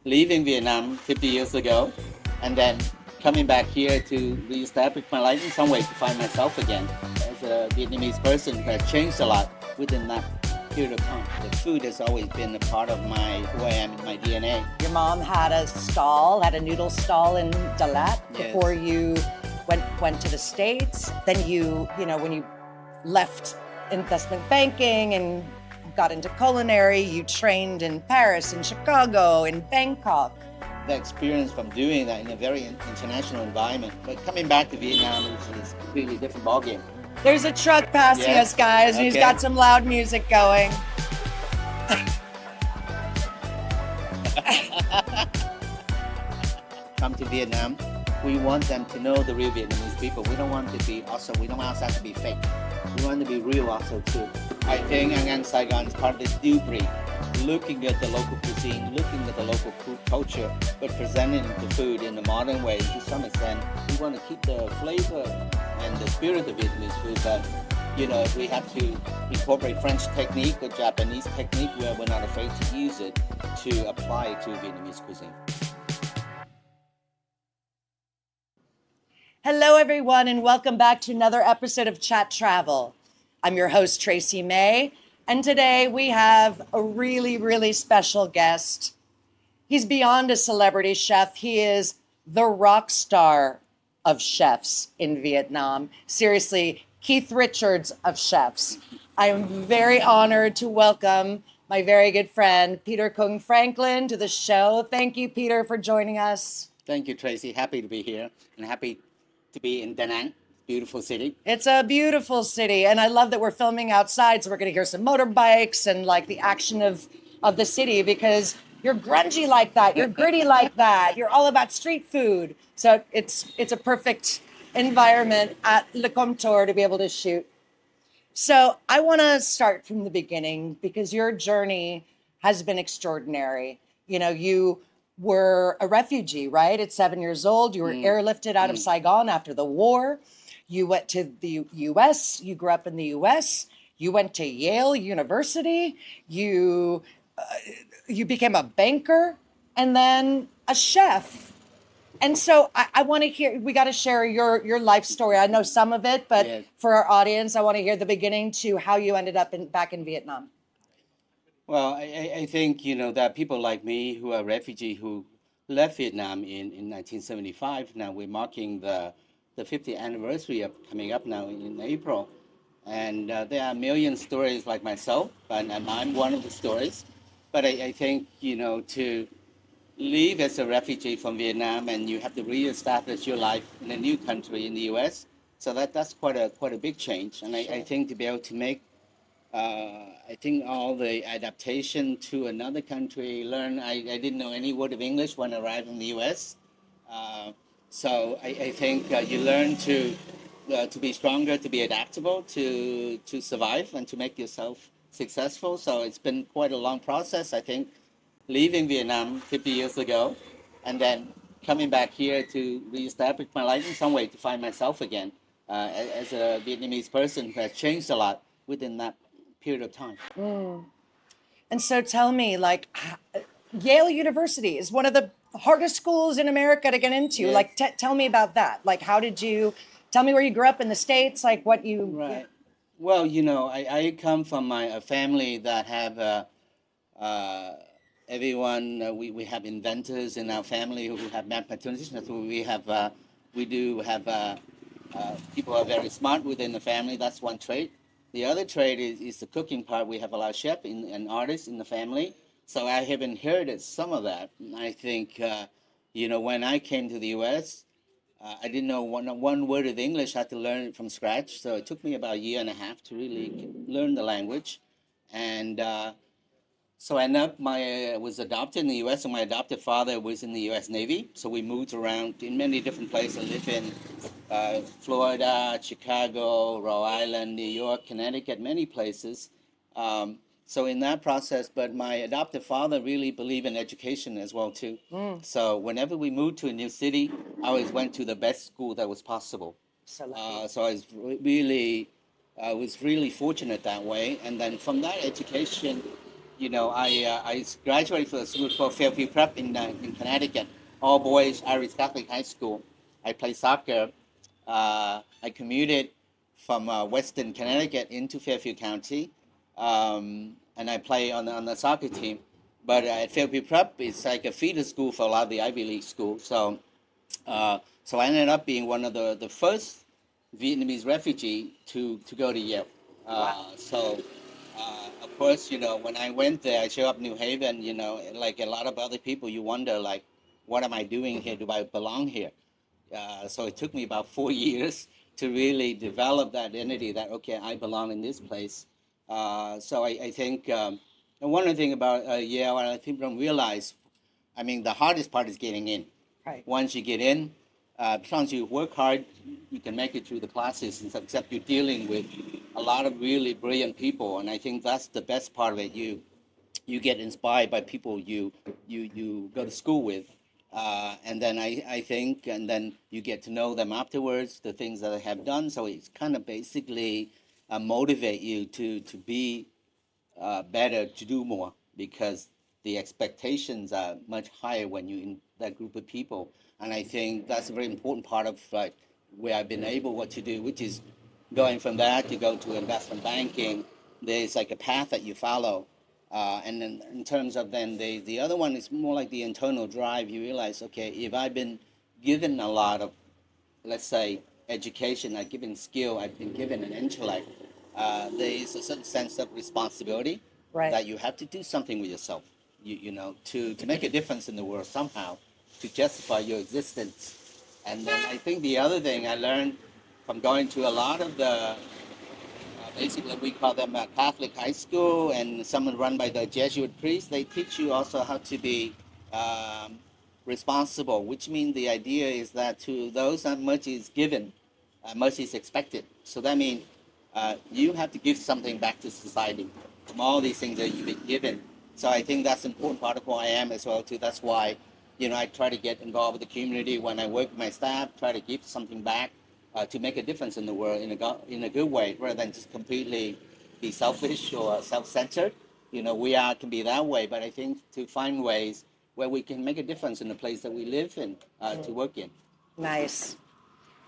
leaving Vietnam 50 years ago, and then coming back here to reestablish my life in some way to find myself again as a Vietnamese person who has changed a lot within that period of time. The food has always been a part of who I am in my DNA. Your mom had a noodle stall in Dalat before you went to the States. Then when you left investment banking and got into culinary, you trained in Paris, in Chicago, in Bangkok. The experience from doing that in a very international environment, but coming back to Vietnam is a completely different ballgame. There's a truck passing us, guys, and he's got some loud music going. Come to Vietnam, we want them to know the real Vietnamese people. We don't want us to be fake. We want to be real also too. I think ըΝΝΝ NN Saigon is part of this new breed, looking at the local cuisine, looking at the local food culture, but presenting the food in a modern way. To some extent, we want to keep the flavor and the spirit of Vietnamese food, but if we have to incorporate French technique or Japanese technique, where we're not afraid to use it to apply it to Vietnamese cuisine. Hello, everyone, and welcome back to another episode of Chat.Travel. I'm your host, Tracy May, and today we have a really, really special guest. He's beyond a celebrity chef. He is the rock star of chefs in Vietnam. Seriously, Keith Richards of chefs. I am very honored to welcome my very good friend, Peter Cuong Franklin, to the show. Thank you, Peter, for joining us. Thank you, Tracy. Happy to be here and happy to be in Da Nang, beautiful city. It's a beautiful city, and I love that we're filming outside, so we're going to hear some motorbikes and like the action of the city, because you're grungy like that, you're gritty like that, you're all about street food. So it's a perfect environment at Le Comptoir to be able to shoot. So I want to start from the beginning, because your journey has been extraordinary. You were a refugee, right? At 7 years old, you were airlifted out of Saigon after the war. You went to the U.S. You grew up in the U.S. You went to Yale University. You became a banker and then a chef. And so I want to hear, we got to share your life story. I know some of it, but for our audience, I want to hear the beginning to how you ended up back in Vietnam. Well, I think, that people like me who are refugees who left Vietnam in 1975, now we're marking the 50th anniversary of coming up now in April. And there are a million stories like myself, and I'm one of the stories. But I think, to leave as a refugee from Vietnam and you have to reestablish your life in a new country in the U.S., so that's quite a big change. And I think to be able to make I think all the adaptation to another country, I didn't know any word of English when I arrived in the U.S. So I think you learn to be stronger, to be adaptable, to survive and to make yourself successful. So it's been quite a long process. I think leaving Vietnam 50 years ago and then coming back here to reestablish my life in some way to find myself again as a Vietnamese person who has changed a lot within that period of time. And so tell me, Yale University is one of the hardest schools in America to get into. Yes. Like, tell me about that. Like, how did you, tell me where you grew up in the States, like what you... Right. Well, I come from a family that have everyone, we have inventors in our family who have mathematicians. We do have people who are very smart within the family. That's one trait. The other trait is the cooking part. We have a lot of chefs and artists in the family. So I have inherited some of that. I think, when I came to the U.S., I didn't know one word of English. I had to learn it from scratch. So it took me about a year and a half to really learn the language. And so I ended up, was adopted in the U.S., and my adopted father was in the U.S. Navy. So we moved around in many different places. I lived in Florida, Chicago, Rhode Island, New York, Connecticut, many places. So in that process, but my adoptive father really believed in education as well too. So whenever we moved to a new city, I always went to the best school that was possible. So I was really fortunate that way. And then from that education, I graduated from a school called Fairview Prep in Connecticut, all boys Irish Catholic high school. I played soccer. I commuted from Western Connecticut into Fairfield County, and I play on the soccer team. But at Fairview Prep, it's like a feeder school for a lot of the Ivy League schools. So I ended up being one of the first Vietnamese refugee to go to Yale. Of course, when I went there, I showed up New Haven, like a lot of other people, you wonder, like, what am I doing here? Do I belong here? So it took me about 4 years to really develop that identity that, okay, I belong in this place. So I think, and one of the things about Yale, and I think people don't realize, I mean, the hardest part is getting in. Right. Once you get in, as long as you work hard, you can make it through the classes, except you're dealing with a lot of really brilliant people. And I think that's the best part of it. You get inspired by people you go to school with. And then I think, and then you get to know them afterwards, the things that they have done. So it's kind of basically motivate you to be better, to do more, because the expectations are much higher when you're in that group of people. And I think that's a very important part of like where I've been able what to do, which is going from that to go to investment banking. There's like a path that you follow. And then in terms of then the other one is more like the internal drive. You realize, okay, if I've been given a lot of, let's say, education, I've given skill, I've been given an intellect, there is a certain sense of responsibility Right. that you have to do something with yourself, to make a difference in the world somehow, to justify your existence. And then I think the other thing I learned from going to a lot of the, basically we call them Catholic high school, and some are run by the Jesuit priests, they teach you also how to be um, responsible, which means the idea is that to those that much is given, much is expected. So that means you have to give something back to society from all these things that you've been given. So I think that's an important part of who I am as well too. That's why, I try to get involved with the community when I work with my staff, try to give something back to make a difference in the world in a good way, rather than just completely be selfish or self-centered. We are can be that way, but I think to find ways where we can make a difference in the place that we live in, to work in. Nice.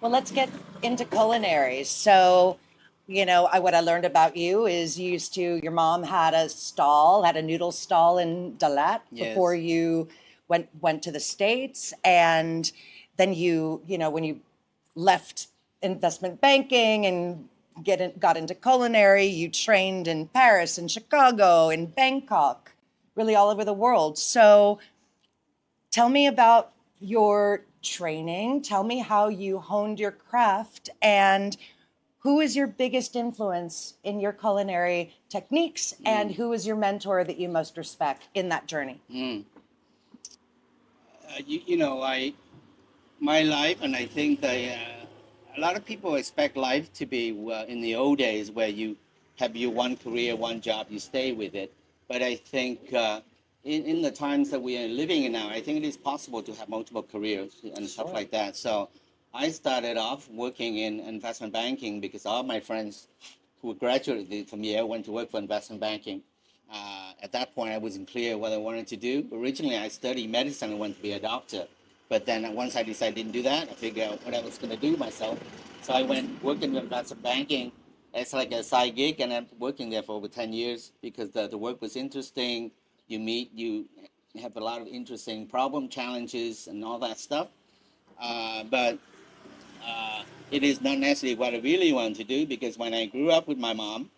Well, let's get into culinary. So, what I learned about you is your mom had a noodle stall in Dalat before Yes. you went to the States. And then when you left investment banking and got into culinary, you trained in Paris and Chicago and Bangkok, really all over the world. So tell me about your training. Tell me how you honed your craft, and who is your biggest influence in your culinary techniques, and who is your mentor that you most respect in that journey? My life, and I think that a lot of people expect life to be in the old days where you have your one career, one job, you stay with it. But I think in the times that we are living in now, I think it is possible to have multiple careers and stuff like that. So I started off working in investment banking because all my friends who graduated from Yale went to work for investment banking. At that point, I wasn't clear what I wanted to do. Originally, I studied medicine and wanted to be a doctor. But then once I decided I didn't do that, I figured out what I was going to do myself. So I went working in investment banking as like a side gig, and I'm working there for over 10 years because the work was interesting. You have a lot of interesting problem challenges and all that stuff. But it is not necessarily what I really want to do, because when I grew up with my mom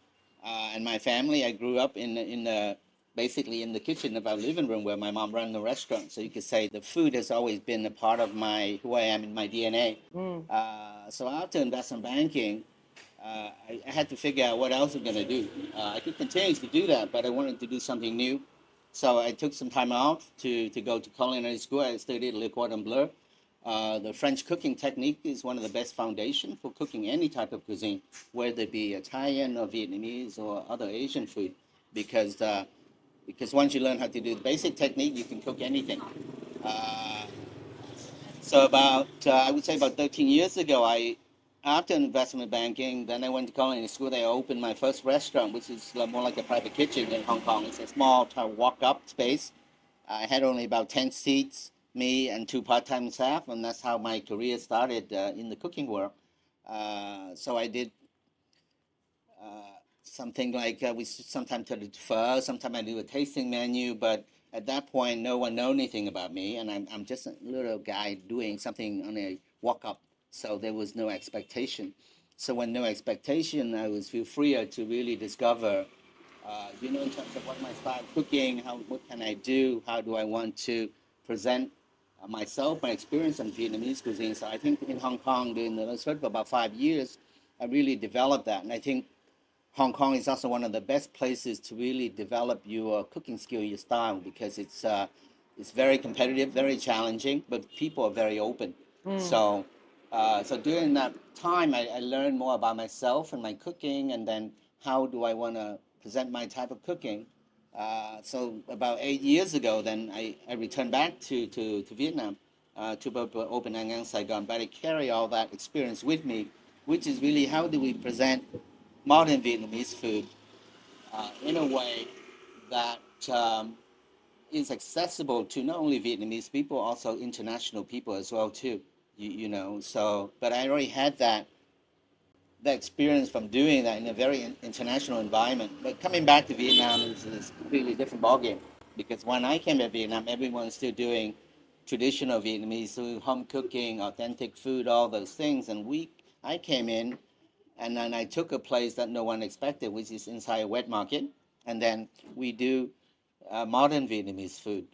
and my family, I grew up in the basically in the kitchen of our living room where my mom ran the restaurant. So you could say the food has always been a part of my who I am in my DNA. So after investment banking, I had to figure out what else I'm going to do. I could continue to do that, but I wanted to do something new. So I took some time off to go to culinary school. I studied Le Cordon Bleu. The French cooking technique is one of the best foundations for cooking any type of cuisine, whether it be Italian or Vietnamese or other Asian food, because once you learn how to do the basic technique, you can cook anything. So I would say about 13 years ago, I after investment banking, then I went to culinary school. I opened my first restaurant, which is more like a private kitchen in Hong Kong. It's a small walk-up space. I had only about 10 seats, me and two part-time staff, and that's how my career started in the cooking world. So I did something like we sometimes did a pho, sometimes I do a tasting menu, but at that point, no one know anything about me, and I'm just a little guy doing something on a walk-up. So there was no expectation. So when no expectation, I was feel freer to really discover, in terms of what my style of cooking, what can I do, how do I want to present myself, my experience in Vietnamese cuisine. So I think in Hong Kong, during the first about 5 years, I really developed that, and I think Hong Kong is also one of the best places to really develop your cooking skill, your style, because it's very competitive, very challenging, but people are very open. So, so during that time, I learned more about myself and my cooking, and then how do I want to present my type of cooking. So about 8 years ago, then I returned back to Vietnam to open UN NN Saigon, but I carry all that experience with me, which is really how do we present modern Vietnamese food in a way that is accessible to not only Vietnamese people, also international people as well too. So but I already had that experience from doing that in a very international environment. But coming back to Vietnam is a completely different ballgame, because when I came to Vietnam, everyone's still doing traditional Vietnamese food, home cooking, authentic food, all those things, and I came in and then I took a place that no one expected, which is inside a wet market. And then we do modern Vietnamese food,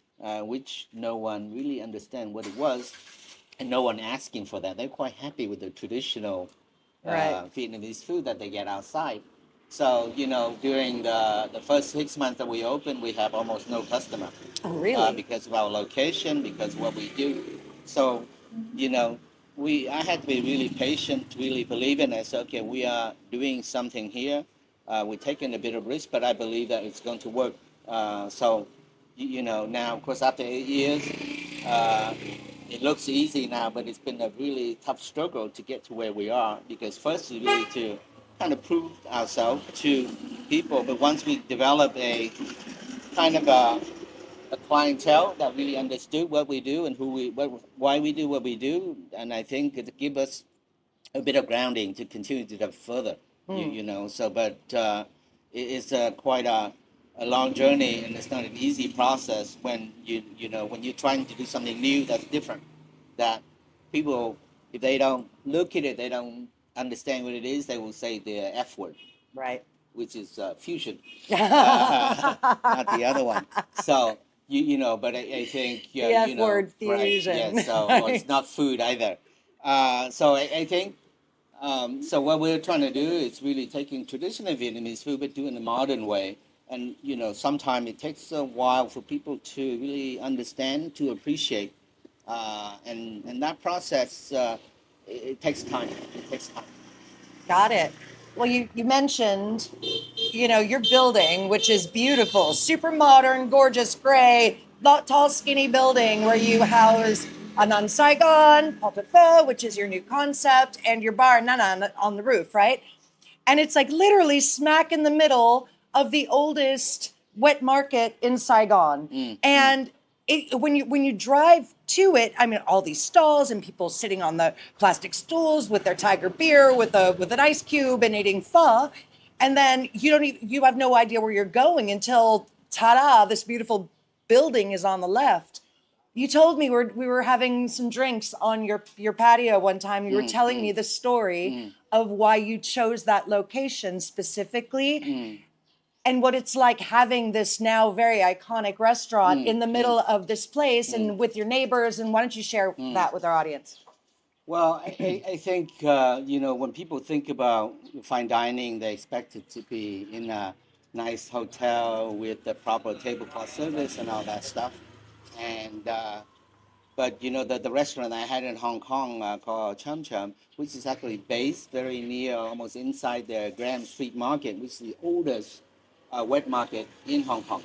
which no one really understand what it was, and no one asking for that. They're quite happy with the traditional Right. Vietnamese food that they get outside. So, during the first 6 months that we opened, we have almost no customer Oh, really? because of our location, because of what we do. So, you know, I had to be really patient, really believe in it. So, okay, we are doing something here. We're taking a bit of risk, but I believe that it's going to work. Now, of course, after 8 years, uh, it looks easy now, but it's been a really tough struggle to get to where we are, because first is really to kind of prove ourselves to people. But once we develop a kind of a clientele that really understood what we do and why we do what we do, and I think it give us a bit of grounding to continue to develop further. So but it's quite a long journey, and it's not an easy process when when you're trying to do something new that's different. That people, if they don't look at it, they don't understand what it is. They will say the F word, Right. which is fusion, not the other one. So but I think The F word right, fusion. yes. So or it's not food either. So I think so. What we're trying to do is really taking traditional Vietnamese food, but do it in a modern way. And sometimes it takes a while for people to really understand, to appreciate, and that process it takes time. It takes time. Got it. Well, you mentioned, your building, which is beautiful, super modern, gorgeous, gray, tall, skinny building where you house UN NN Saigon, Pulpit Pho, which is your new concept, and your bar, UN NN, on the roof, right? And it's like literally smack in the middle of the oldest wet market in Saigon. And when you drive to it, I mean, all these stalls and people sitting on the plastic stools with their tiger beer with an ice cube and eating pho, and then you have no idea where you're going until ta-da, this beautiful building is on the left. You told me we were having some drinks on your patio one time. You were telling me the story of why you chose that location specifically, and what it's like having this now very iconic restaurant in the middle of this place and with your neighbors. And why don't you share that with our audience? Well, I think when people think about fine dining, they expect it to be in a nice hotel with the proper tablecloth service and all that stuff. And but the restaurant I had in Hong Kong called Chum Chum, which is actually based very near, almost inside the Grand Street Market, which is the oldest wet market in Hong Kong.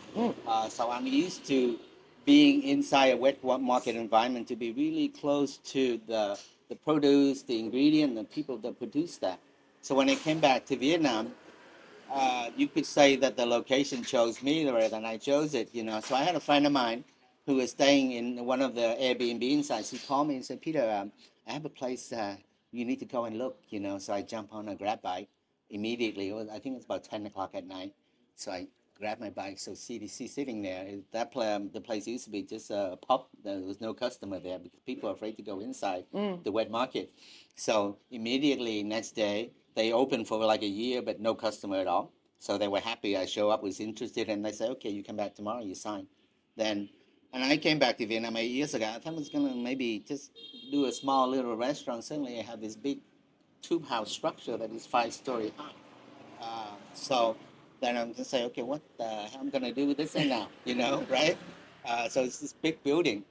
So I'm used to being inside a wet market environment to be really close to the produce, the ingredient, the people that produce that. So when I came back to Vietnam, you could say that the location chose me rather than I chose it, you know. So I had a friend of mine who was staying in one of the Airbnb insides. He called me and said, Peter, I have a place you need to go and look, you know. So I jump on a grab bike immediately. I think it's about 10 o'clock at night. So I grabbed my bike. So CDC sitting there. The place used to be just a pub. There was no customer there because people are afraid to go inside the wet market. So immediately next day, they opened for like a year, but no customer at all. So they were happy. I show up, was interested, and they said, okay, you come back tomorrow, you sign. Then, and I came back to Vietnam 8 years ago. I thought I was going to maybe just do a small little restaurant. Suddenly I have this big tube house structure that is 5 story high. So then I'm just say, okay, what the hell I'm going to do with this thing now, you know, right? So it's this big building.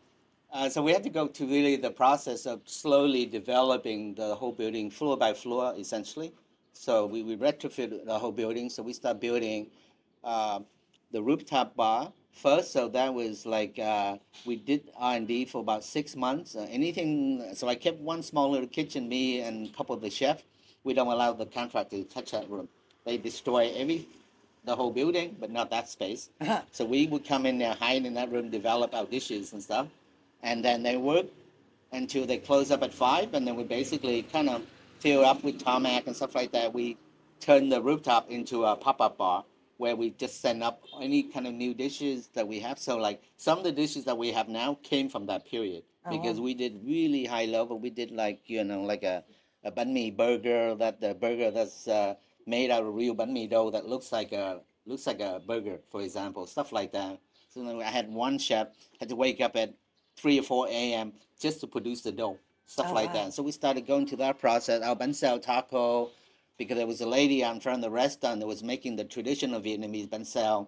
So we had to go to really the process of slowly developing the whole building floor by floor, essentially. So we retrofit the whole building. So we start building uh, the rooftop bar first. So that was like we did R&D for about 6 months. Anything. So I kept one small little kitchen, me and a couple of the chefs. We don't allow the contractor to touch that room. They destroy the whole building, but not that space. So we would come in there, hide in that room, develop our dishes and stuff, and then they work until they close up at 5, and then we basically kind of fill up with tarmac and stuff like that. We turn the rooftop into a pop-up bar where we just send up any kind of new dishes that we have. So like some of the dishes that we have now came from that period because we did really high level. We did like, you know, like a banh mi burger, that the burger that's made out of real banh mi dough that looks like a burger, for example, stuff like that. So then I had one chef had to wake up at 3 or 4 a.m. just to produce the dough, stuff like that. So we started going through that process. Our bánh xèo taco, because there was a lady in front of the restaurant that was making the traditional Vietnamese bánh xèo.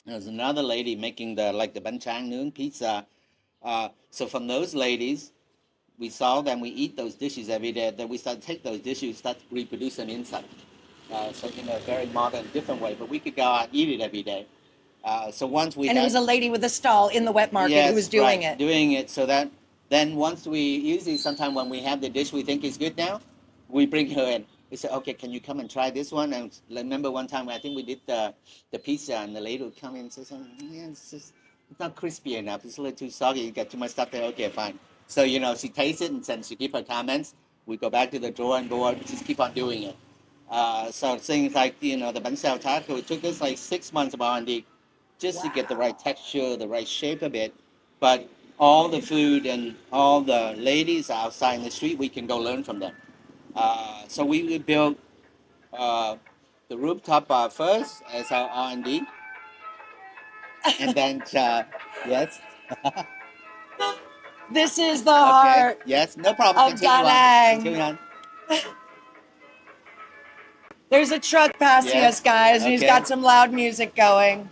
There was another lady making the bánh tráng nướng pizza. So from those ladies, we saw them, we eat those dishes every day. Then we start to take those dishes, start to reproduce them inside. So in a very modern, different way. But we could go out and eat it every day. So once we And it was a lady with a stall in the wet market who was doing right, it. doing it. So that then once we usually sometime when we have the dish we think is good now, we bring her in. We say, okay, can you come and try this one? And remember one time I think we did the pizza and the lady would come in and say, yeah, it's not crispy enough. It's a little too soggy. You got too much stuff there. Okay, fine. So you know she tastes it and then she give her comments. We go back to the drawing board. Just keep on doing it. So things like you know the bánh xèo taco. It took us like 6 months of R&D just to get the right texture, the right shape of it. But all the food and all the ladies outside in the street, we can go learn from them. So we would build uh, the rooftop bar first as our R&D, and then yes, This is the okay, heart yes, no problem. of Continue Da on. Nang. Continue on. There's a truck passing Yes. us, guys, and he's Okay. got some loud music going.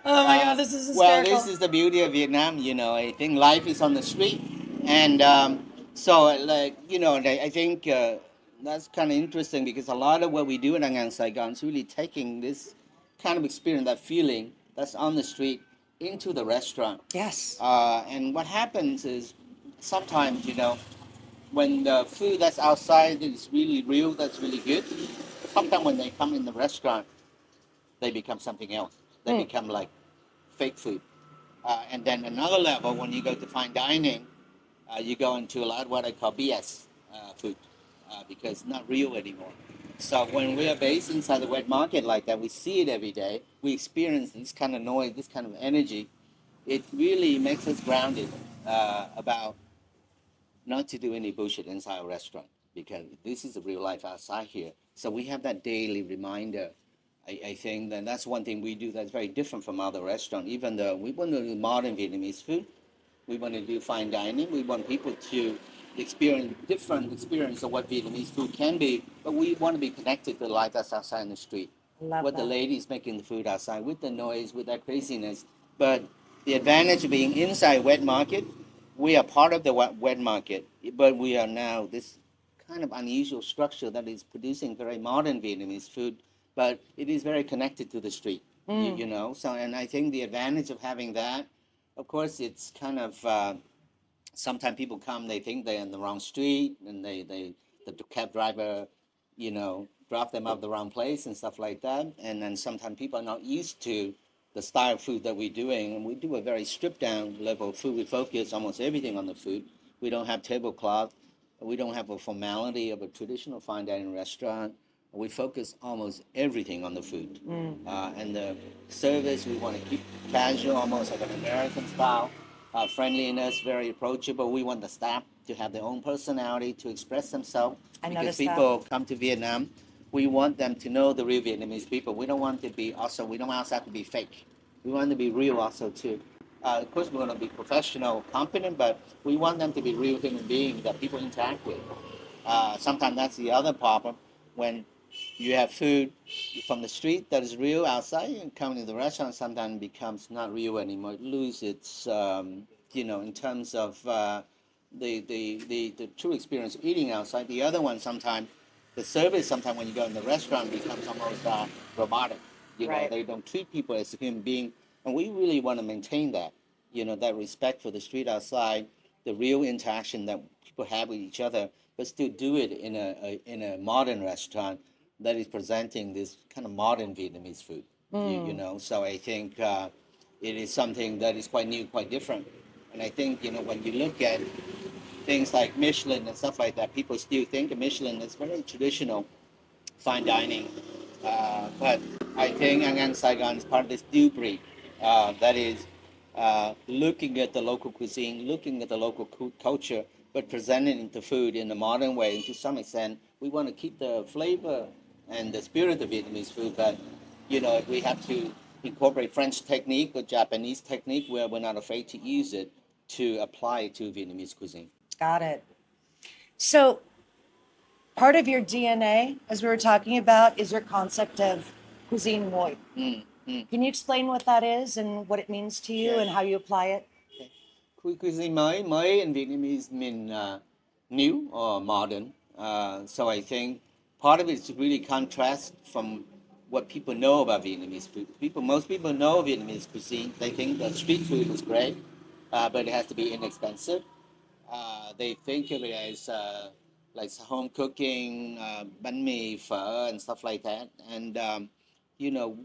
Oh my God, this is Well, hysterical. this is the beauty of Vietnam. You know, I think life is on the street, and so like you know, I think that's kind of interesting because a lot of what we do in UN Saigon is really taking this kind of experience, that feeling that's on the street, into the restaurant. Yes. And what happens is sometimes you know when the food that's outside is really real, that's really good. Sometimes when they come in the restaurant, they become something else. They become like fake food. And then another level, when you go to fine dining, you go into a lot of what I call BS food because it's not real anymore. So when we are based inside the wet market like that, we see it every day. We experience this kind of noise, this kind of energy. It really makes us grounded about not to do any bullshit inside a restaurant because this is a real life outside here. So we have that daily reminder. I think that that's one thing we do that's very different from other restaurants. Even though we want to do modern Vietnamese food, we want to do fine dining. We want people to experience different experience of what Vietnamese food can be, but we want to be connected to the life that's outside in the street. Love What the that. ladies making the food outside with the noise, with that craziness. But the advantage of being inside wet market, we are part of the wet market, but we are now this kind of unusual structure that is producing very modern Vietnamese food, but it is very connected to the street. You know. So, and I think the advantage of having that, of course, it's kind of sometimes people come, they think they're in the wrong street, and the cab driver, you know, drop them off the wrong place and stuff like that. And then sometimes people are not used to the style of food that we're doing, and we do a very stripped down level of food. We focus almost everything on the food. We don't have tablecloth. We don't have a formality of a traditional fine dining restaurant. We focus almost everything on the food. And the service, we want to keep casual, almost like an American style. Friendliness, very approachable. We want the staff to have their own personality, to express themselves. I Because noticed that. people come to Vietnam, we want them to know the real Vietnamese people. We don't want to be also, we don't want us to be fake. We want to be real also too. Of course, we want to be professional, competent, but we want them to be real human beings that people interact with. Sometimes that's the other problem when you have food from the street that is real outside and coming to the restaurant sometimes becomes not real anymore. It loses its, you know, in terms of the true experience of eating outside. The other one sometimes, the service sometimes when you go in the restaurant becomes almost robotic. You know, Right. they don't treat people as a human being. And we really want to maintain that, you know, that respect for the street outside, the real interaction that people have with each other, but still do it in a modern restaurant that is presenting this kind of modern Vietnamese food. You know, so I think it is something that is quite new, quite different. And I think, you know, when you look at things like Michelin and stuff like that, people still think of Michelin as very traditional fine dining. But I think ưng NN Saigon is part of this new breed that is looking at the local cuisine, looking at the local culture, but presenting the food in a modern way. And to some extent, we want to keep the flavor and the spirit of Vietnamese food, but you know, if we have to incorporate French technique or Japanese technique, where we're not afraid to use it to apply it to Vietnamese cuisine. Got it. So part of your DNA, as we were talking about, is your concept of cuisine moi. Can you explain what that is and what it means to you and how you apply it? Cuisine mới in Vietnamese mean new or modern. So I think part of it is to really contrast from what people know about Vietnamese food. Most people know Vietnamese cuisine. They think that street food is great, but it has to be inexpensive. They think of it as like home cooking, bánh mì, phở, and stuff like that. And you know,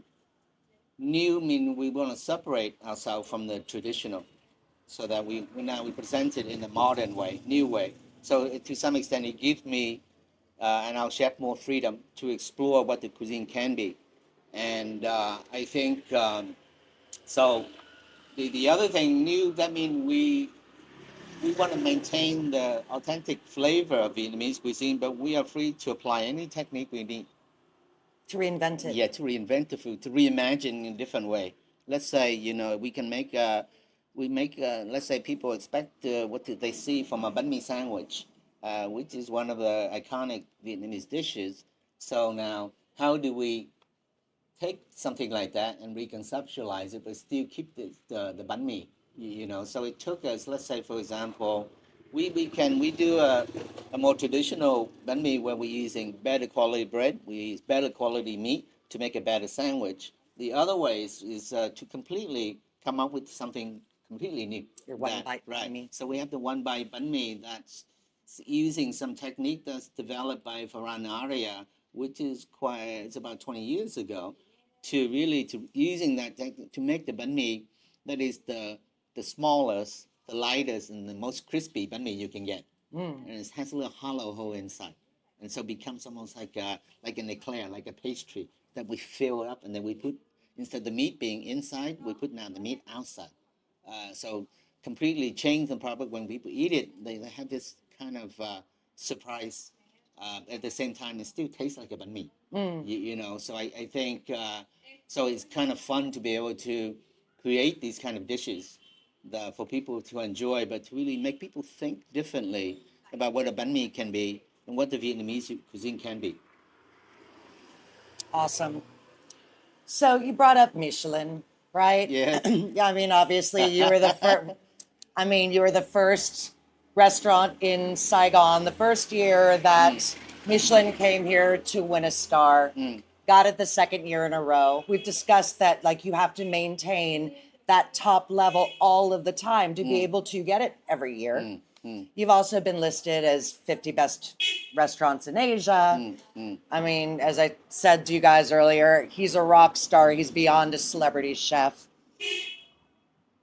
new mean we want to separate ourselves from the traditional, so that we now we present it in a modern way, new way. So to some extent, it gives me and our chef more freedom to explore what the cuisine can be. And I think so. The other thing new, that means we want to maintain the authentic flavor of Vietnamese cuisine, but we are free to apply any technique we need. To reinvent it. Yeah, to reinvent the food, to reimagine in a different way. Let's say, you know, we can make let's say people expect what do they see from a bánh mì sandwich, which is one of the iconic Vietnamese dishes. So now, how do we take something like that and reconceptualize it, but still keep the bánh mì, you know? So it took us, let's say, for example, we do a more traditional bánh mì where we're using better quality bread, we use better quality meat to make a better sandwich. The other way is to completely come up with something completely new. Your one bite Right. banh mi. So we have the one bite bánh mì that's using some technique that's developed by Ferran Aria, which is it's about 20 years ago, to really to using that technique to make the bánh mì that is the smallest, the lightest, and the most crispy bánh mì you can get. And it has a little hollow hole inside, and so it becomes almost like an eclair, like a pastry that we fill up, and then we put, instead of the meat being inside, we put now the meat outside. So completely change the product. When people eat it, they have this kind of surprise. At the same time, it still tastes like a bánh mì. You know, so I think so it's kind of fun to be able to create these kind of dishes for people to enjoy, but to really make people think differently about what a bánh mì can be and what the Vietnamese cuisine can be. Awesome. So you brought up Michelin, right? Yeah. Yeah, I mean, obviously you were the first. I mean, you were the first restaurant in Saigon, the first year that Michelin came here to win a star. Got it the second year in a row. We've discussed that like you have to maintain that top level all of the time to be able to get it every year. You've also been listed as 50 best restaurants in Asia. I mean, as I said to you guys earlier, he's a rock star. He's beyond a celebrity chef.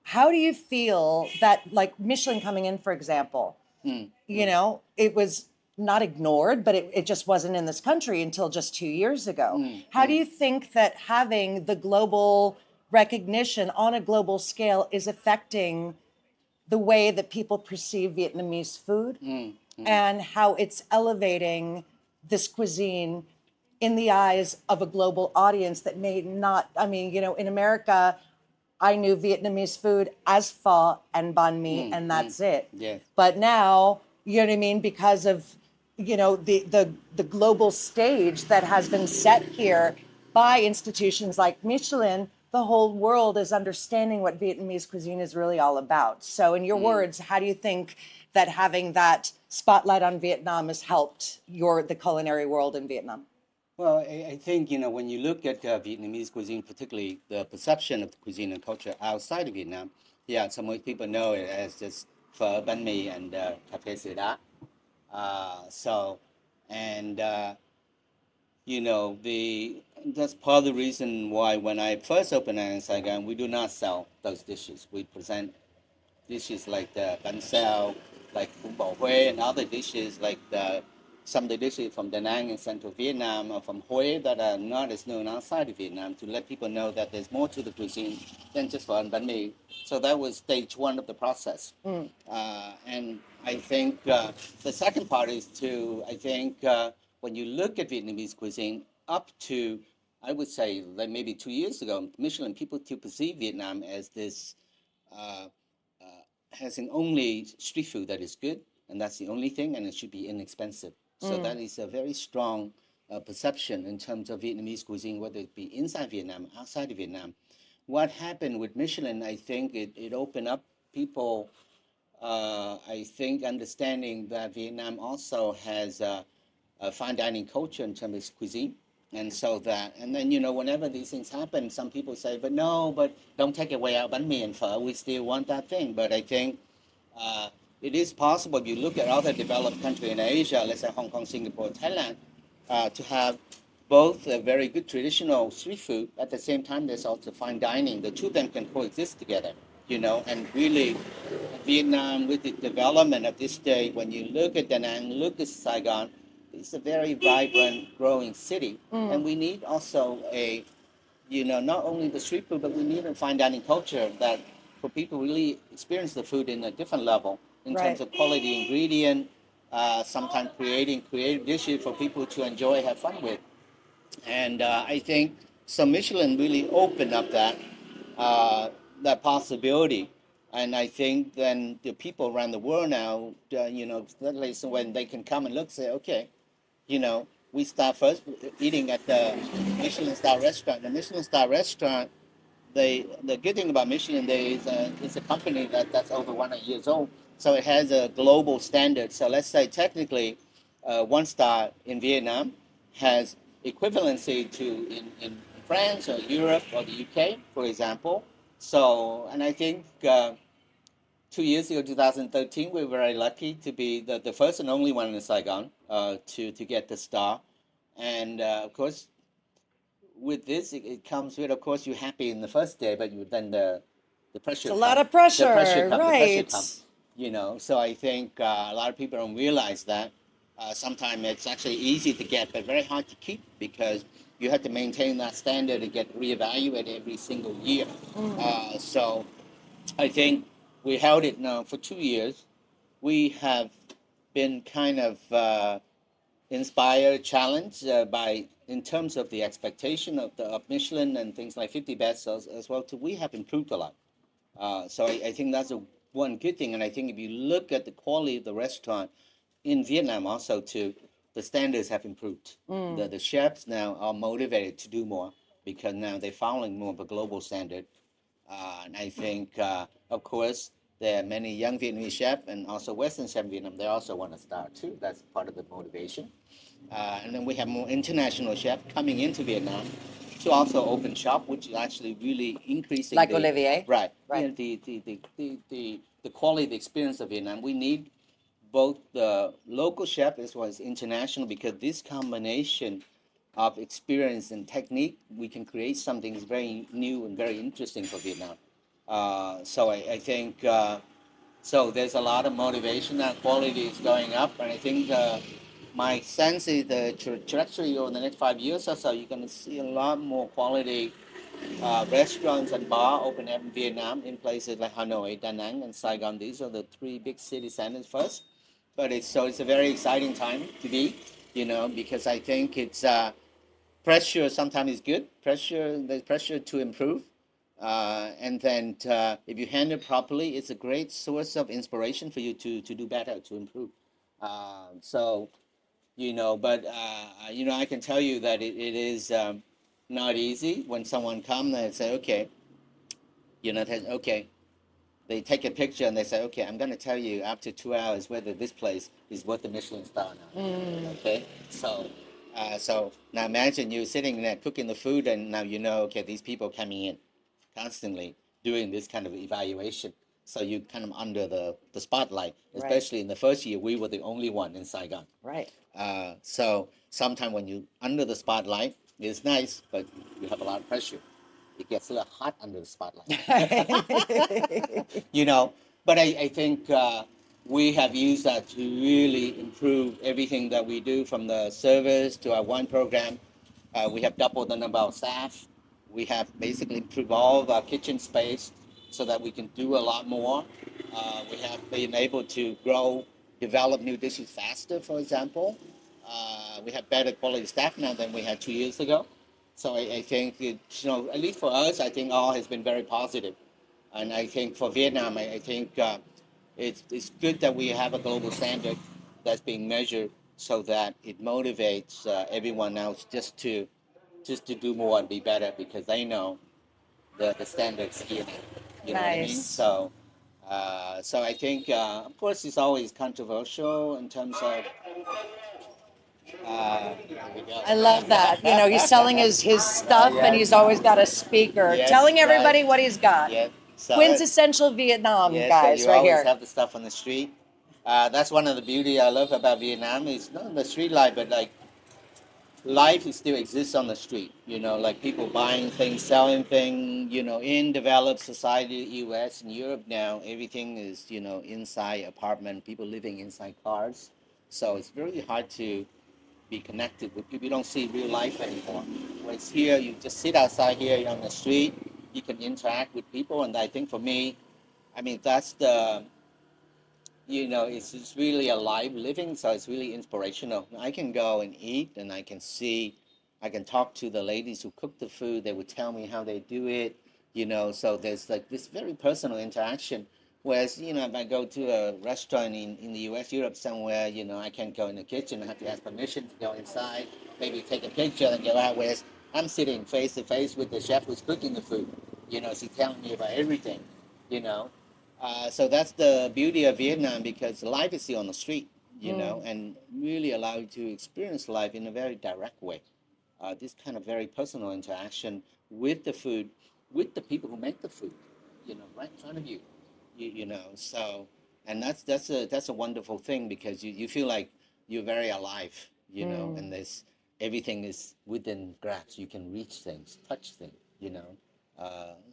How do you feel that, like Michelin coming in, for example, you know, it was not ignored, but it just wasn't in this country until just 2 years ago. How do you think that having the global recognition on a global scale is affecting the way that people perceive Vietnamese food and how it's elevating this cuisine in the eyes of a global audience that may not, I mean, you know, in America, I knew Vietnamese food as pho and banh mi, and that's it. Yes. But now, you know what I mean, because of, you know, the global stage that has been set here by institutions like Michelin, the whole world is understanding what Vietnamese cuisine is really all about. So in your words, how do you think that having that spotlight on Vietnam has helped the culinary world in Vietnam? Well, I think, you know, when you look at Vietnamese cuisine, particularly the perception of the cuisine and culture outside of Vietnam, yeah, so most people know it as just phở, banh mi, and cà phê sữa đá. So, and you know, that's part of the reason why when I first opened in Saigon, we do not sell those dishes. We present dishes like the bánh xèo, like bún bò Huế, and other dishes like some of the dishes from Da Nang in central Vietnam or from Huế that are not as known outside of Vietnam, to let people know that there's more to the cuisine than just phở and bánh mi. So that was stage one of the process. And I think the second part is I think when you look at Vietnamese cuisine up to, I would say, like maybe 2 years ago, Michelin, people still perceive Vietnam as this uh, having only street food that is good, and that's the only thing, and it should be inexpensive. So that is a very strong perception in terms of Vietnamese cuisine, whether it be inside Vietnam, outside of Vietnam. What happened with Michelin, I think it opened up people, I think, understanding that Vietnam also has a fine dining culture in terms of cuisine. And so that, and then, you know, whenever these things happen, some people say, but no, but don't take away our bánh mì and pho. We still want that thing. But I think it is possible if you look at other developed countries in Asia, let's say Hong Kong, Singapore, Thailand, to have both a very good traditional street food. At the same time, there's also fine dining. The two of them can coexist together, you know, and really Vietnam with the development of this day, when you look at Da Nang, look at Saigon, it's a very vibrant, growing city. And we need also you know, not only the street food, but we need a fine dining culture that for people really experience the food in a different level in terms of quality ingredient, sometimes creating creative dishes for people to enjoy, have fun with. And I think so Michelin really opened up that possibility. And I think then the people around the world now, you know, so when they can come and look, say, okay, you know, we start first eating at the Michelin star restaurant. The Michelin star restaurant, the good thing about Michelin there is it's a company that's over 100 years old, so it has a global standard. So let's say technically, one star in Vietnam has equivalency to in France or Europe or the UK, for example. So, and I think 2 years ago, 2013, we were very lucky to be the first and only one in Saigon to get the star. And of course, with this, it comes with, of course, you're happy in the first day, but then the pressure It's a comes. lot of The pressure pressure, comes. The pressure right? comes. You know, so I think a lot of people don't realize that. Sometimes it's actually easy to get, but very hard to keep because you have to maintain that standard and get reevaluated every single year. So I think we held it now for 2 years. We have been kind of inspired, challenged by in terms of the expectation of Michelin and things like 50 best as well. Too, we have improved a lot. So I think that's one good thing. And I think if you look at the quality of the restaurant in Vietnam, also too, the standards have improved. The chefs now are motivated to do more because now they're following more of a global standard. And I think, of course, There are many young Vietnamese chefs and also Western chef in Vietnam. They also want to start too. That's part of the motivation. And then we have more international chefs coming into Vietnam to also open shop, which is actually really increasing Like the Olivier. right, Right. you know, the quality, the experience of Vietnam. We need both the local chef as well as international because this combination of experience and technique, we can create something that's very new and very interesting for Vietnam. So I think so. There's a lot of motivation. That quality is going up, and I think my sense is the trajectory over the next 5 years or so, you're going to see a lot more quality restaurants and bar open up in Vietnam in places like Hanoi, Da Nang, and Saigon. These are the three big city centers first. But it's a very exciting time to be, because I think it's pressure sometimes is good. There's pressure to improve. And then if you handle it properly, it's a great source of inspiration for you to do better, to improve. So, I can tell you that it is not easy when someone comes and say, okay, okay, they take a picture and they say, okay, I'm going to tell you after 2 hours whether this place is worth the Michelin star now. Okay, so now imagine you sitting there cooking the food, and now okay, these people coming in constantly doing this kind of evaluation. So you kind of under the spotlight, especially in the first year, we were the only one in Saigon. Right. So sometimes when you under the spotlight, it's nice, but you have a lot of pressure. It gets a little hot under the spotlight. But I think we have used that to really improve everything that we do, from the service to our wine program. We have doubled the number of staff. We have basically improved all of our kitchen space so that we can do a lot more. We have been able to develop new dishes faster, for example. We have better quality staff now than we had 2 years ago. So I think, at least for us, I think all has been very positive. And I think for Vietnam, I think it's good that we have a global standard that's being measured so that it motivates everyone else just to do more and be better because they know the standards here. You know what I mean? Nice. So I think, of course, it's always controversial in terms of. Here we go. I love that. He's selling his stuff, and he's always got a speaker Yes, telling everybody right. what he's got. Yeah. So Quintessential Vietnam, yeah, so guys, you right always here. have the stuff on the street. That's one of the beauty I love about Vietnam is not the street life, but like life still exists on the street. Like people buying things, selling things. In developed society, U.S. and Europe now, everything is inside apartment. People living inside cars, so it's very hard to be connected with people. You don't see real life anymore. Whereas here, you just sit outside here, you're on the street, you can interact with people, and I think for me, I mean that's it's really alive living, so it's really inspirational. I can go and eat, and I can talk to the ladies who cook the food. They would tell me how they do it, so there's like this very personal interaction. Whereas, if I go to a restaurant in the US, Europe somewhere, I can't go in the kitchen. I have to ask permission to go inside, maybe take a picture and go out. Whereas I'm sitting face to face with the chef who's cooking the food, she's telling me about everything, you know. So that's the beauty of Vietnam because life is still on the street, and really allow you to experience life in a very direct way. This kind of very personal interaction with the food, with the people who make the food, right in front of you, So, and that's a wonderful thing because you feel like you're very alive, and there's everything is within grasp. You can reach things, touch things,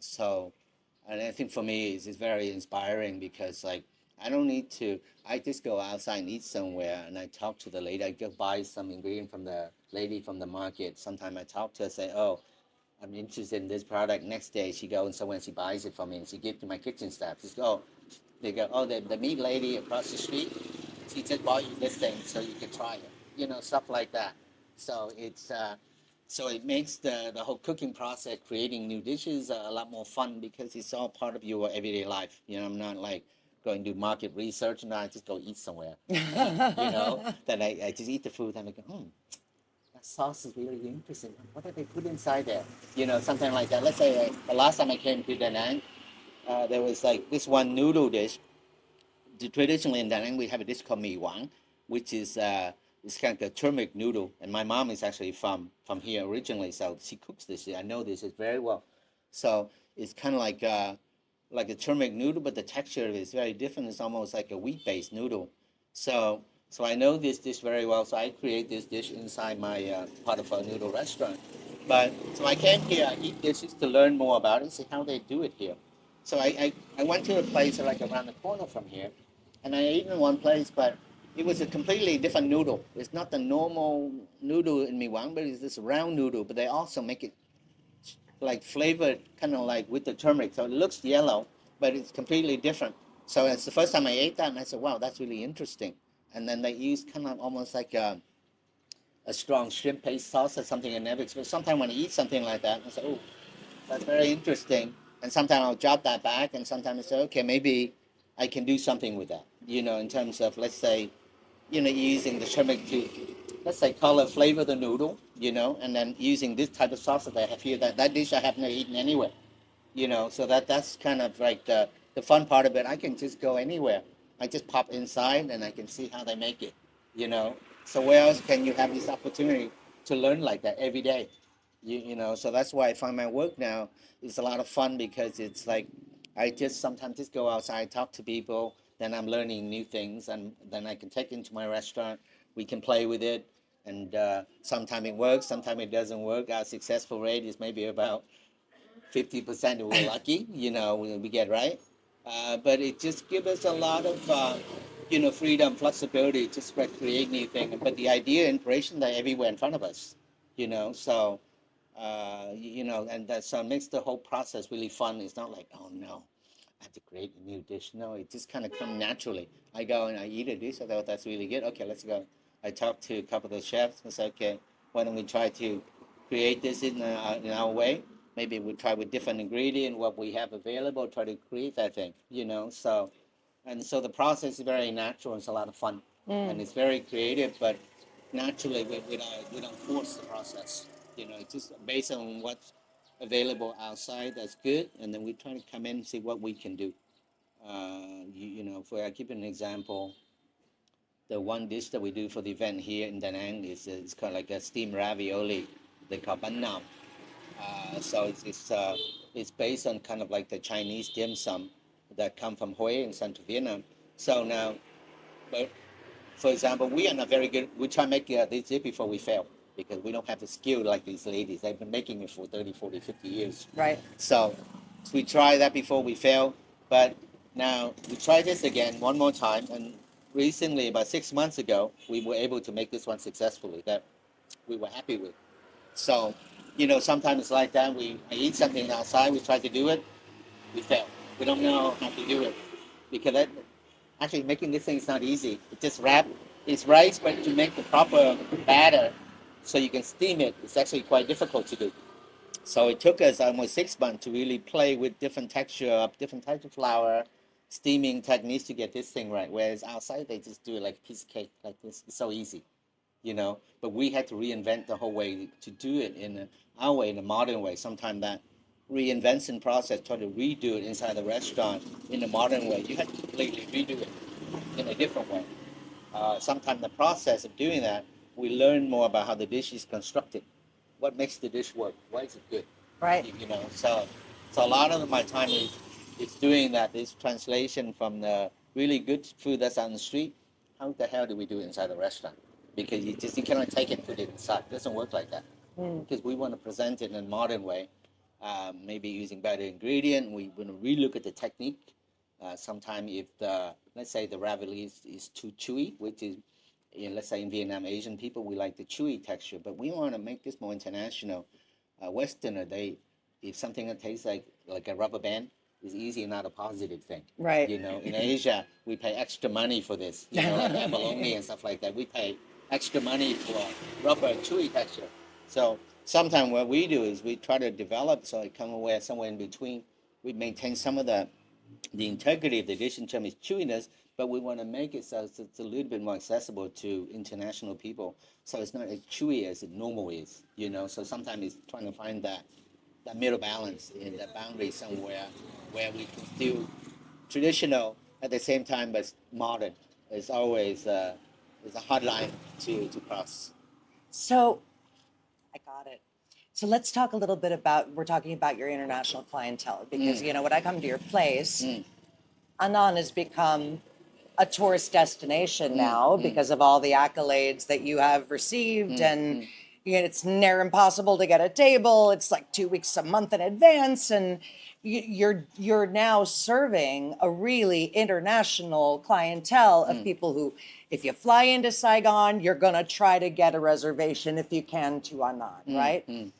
So, and I think for me it's very inspiring because like I don't need to. I just go outside and eat somewhere, and I talk to the lady. I go buy some ingredient from the lady from the market. Sometimes I talk to her, say, "Oh, I'm interested in this product." Next day, she goes somewhere and she buys it from me, and she gives to my kitchen staff. She goes, "Oh, they go, oh, the meat lady across the street, she just bought you this thing so you can try it." Stuff like that. So so it makes the whole cooking process, creating new dishes, a lot more fun because it's all part of your everyday life. I'm not like going to do market research and I just go eat somewhere. Then I just eat the food and I go, that sauce is really interesting. What did they put inside there? Something like that. Let's say the last time I came to Da Nang, there was like this one noodle dish. Traditionally in Da Nang, we have a dish called mi wang, which is it's kind of a turmeric noodle. And my mom is actually from here originally, so she cooks this. I know this is very well. So it's kind of like a turmeric noodle, but the texture is very different. It's almost like a wheat-based noodle. So I know this dish very well. So I create this dish inside my part of a noodle restaurant. But so I came here, I eat this just to learn more about it, see how they do it here. So I went to a place like around the corner from here, and I ate in one place, but it was a completely different noodle. It's not the normal noodle in Mi Wang, but it's this round noodle. But they also make it like flavored, kind of like with the turmeric. So it looks yellow, but it's completely different. So it's the first time I ate that, and I said, "Wow, that's really interesting." And then they use kind of almost like a strong shrimp paste sauce or something I never experienced. Sometimes when I eat something like that, I say, "Oh, that's very interesting." And sometimes I'll drop that back, and sometimes I say, "Okay, maybe I can do something with that." In terms of let's say, using the turmeric to, let's say, color flavor the noodle, and then using this type of sauce that I have here. That dish I have never eaten anywhere, So that's kind of like the fun part of it. I can just go anywhere. I just pop inside and I can see how they make it, you know. So where else can you have this opportunity to learn like that every day? So that's why I find my work now is a lot of fun because it's like I just sometimes just go outside, talk to people, then I'm learning new things, and then I can take it into my restaurant. We can play with it, and sometimes it works, sometimes it doesn't work. Our successful rate is maybe about 50% if we're lucky, we get right. But it just gives us a lot of, freedom, flexibility to spread, create new things. But the idea, inspiration, they're everywhere in front of us, So and that so it makes the whole process really fun. It's not like, oh no, I have to create a new dish. No, it just kind of comes naturally. I go and I eat a dish. I thought that's really good. Okay, let's go. I talked to a couple of the chefs and said, okay, why don't we try to create this in our way? Maybe we try with different ingredient, what we have available, try to create that thing. So the process is very natural. It's a lot of fun, and it's very creative, but naturally we don't force the process. It's just based on what's available outside that's good, and then we try to come in and see what we can do. For I give you an example, the one dish that we do for the event here in Da Nang is it's called like a steamed ravioli. They call ban nam. So it's based on kind of like the Chinese dim sum that come from Hue in central Vietnam. So now, but for example, we are not very good. We try to make this dish before we fail because we don't have the skill like these ladies. They've been making it for 30, 40, 50 years. Right. So we try that before we fail. But now we try this again one more time. And recently, about 6 months ago, we were able to make this one successfully that we were happy with. So, sometimes it's like that. I eat something outside, we try to do it, we fail. We don't know how to do it because actually making this thing is not easy. It just it's rice, but to make the proper batter so you can steam it, it's actually quite difficult to do. So it took us almost 6 months to really play with different texture of different types of flour, steaming techniques to get this thing right. Whereas outside they just do it like a piece of cake like this. It's so easy. But we had to reinvent the whole way to do it our way, in a modern way. Sometimes that reinvention process, try to redo it inside the restaurant in a modern way. You have to completely redo it in a different way. Sometimes the process of doing that, we learn more about how the dish is constructed, what makes the dish work, why is it good. Right. So a lot of my time is doing that. This translation from the really good food that's on the street. How the hell do we do it inside the restaurant? Because you cannot take it and put it inside. It doesn't work like that. Because we want to present it in a modern way, maybe using better ingredient. We want to relook at the technique. Sometimes if let's say the ravioli is too chewy, which is, let's say in Vietnam, Asian people, we like the chewy texture, but we want to make this more international. Westerner, if something that tastes like a rubber band is easy, not a positive thing. Right. In Asia, we pay extra money for this, like abalone and stuff like that. We pay extra money for rubber chewy texture. So sometimes what we do is we try to develop so it come away somewhere in between. We maintain some of the integrity of the dish in terms of chewiness, but we want to make it so it's a little bit more accessible to international people. So it's not as chewy as it normally is. So sometimes it's trying to find that that middle balance in the boundary somewhere where we can still traditional at the same time but modern. It's always it's a hard line to cross. So I got it. So let's talk a little bit about, we're talking about your international clientele because, you know, when I come to your place, ըΝΝՆ NN has become a tourist destination now because of all the accolades that you have received and you know, it's near impossible to get a table. It's like 2 weeks a month in advance and you're now serving a really international clientele of people who, if you fly into Saigon, you're going to try to get a reservation if you can to ըΝՆՆ, right?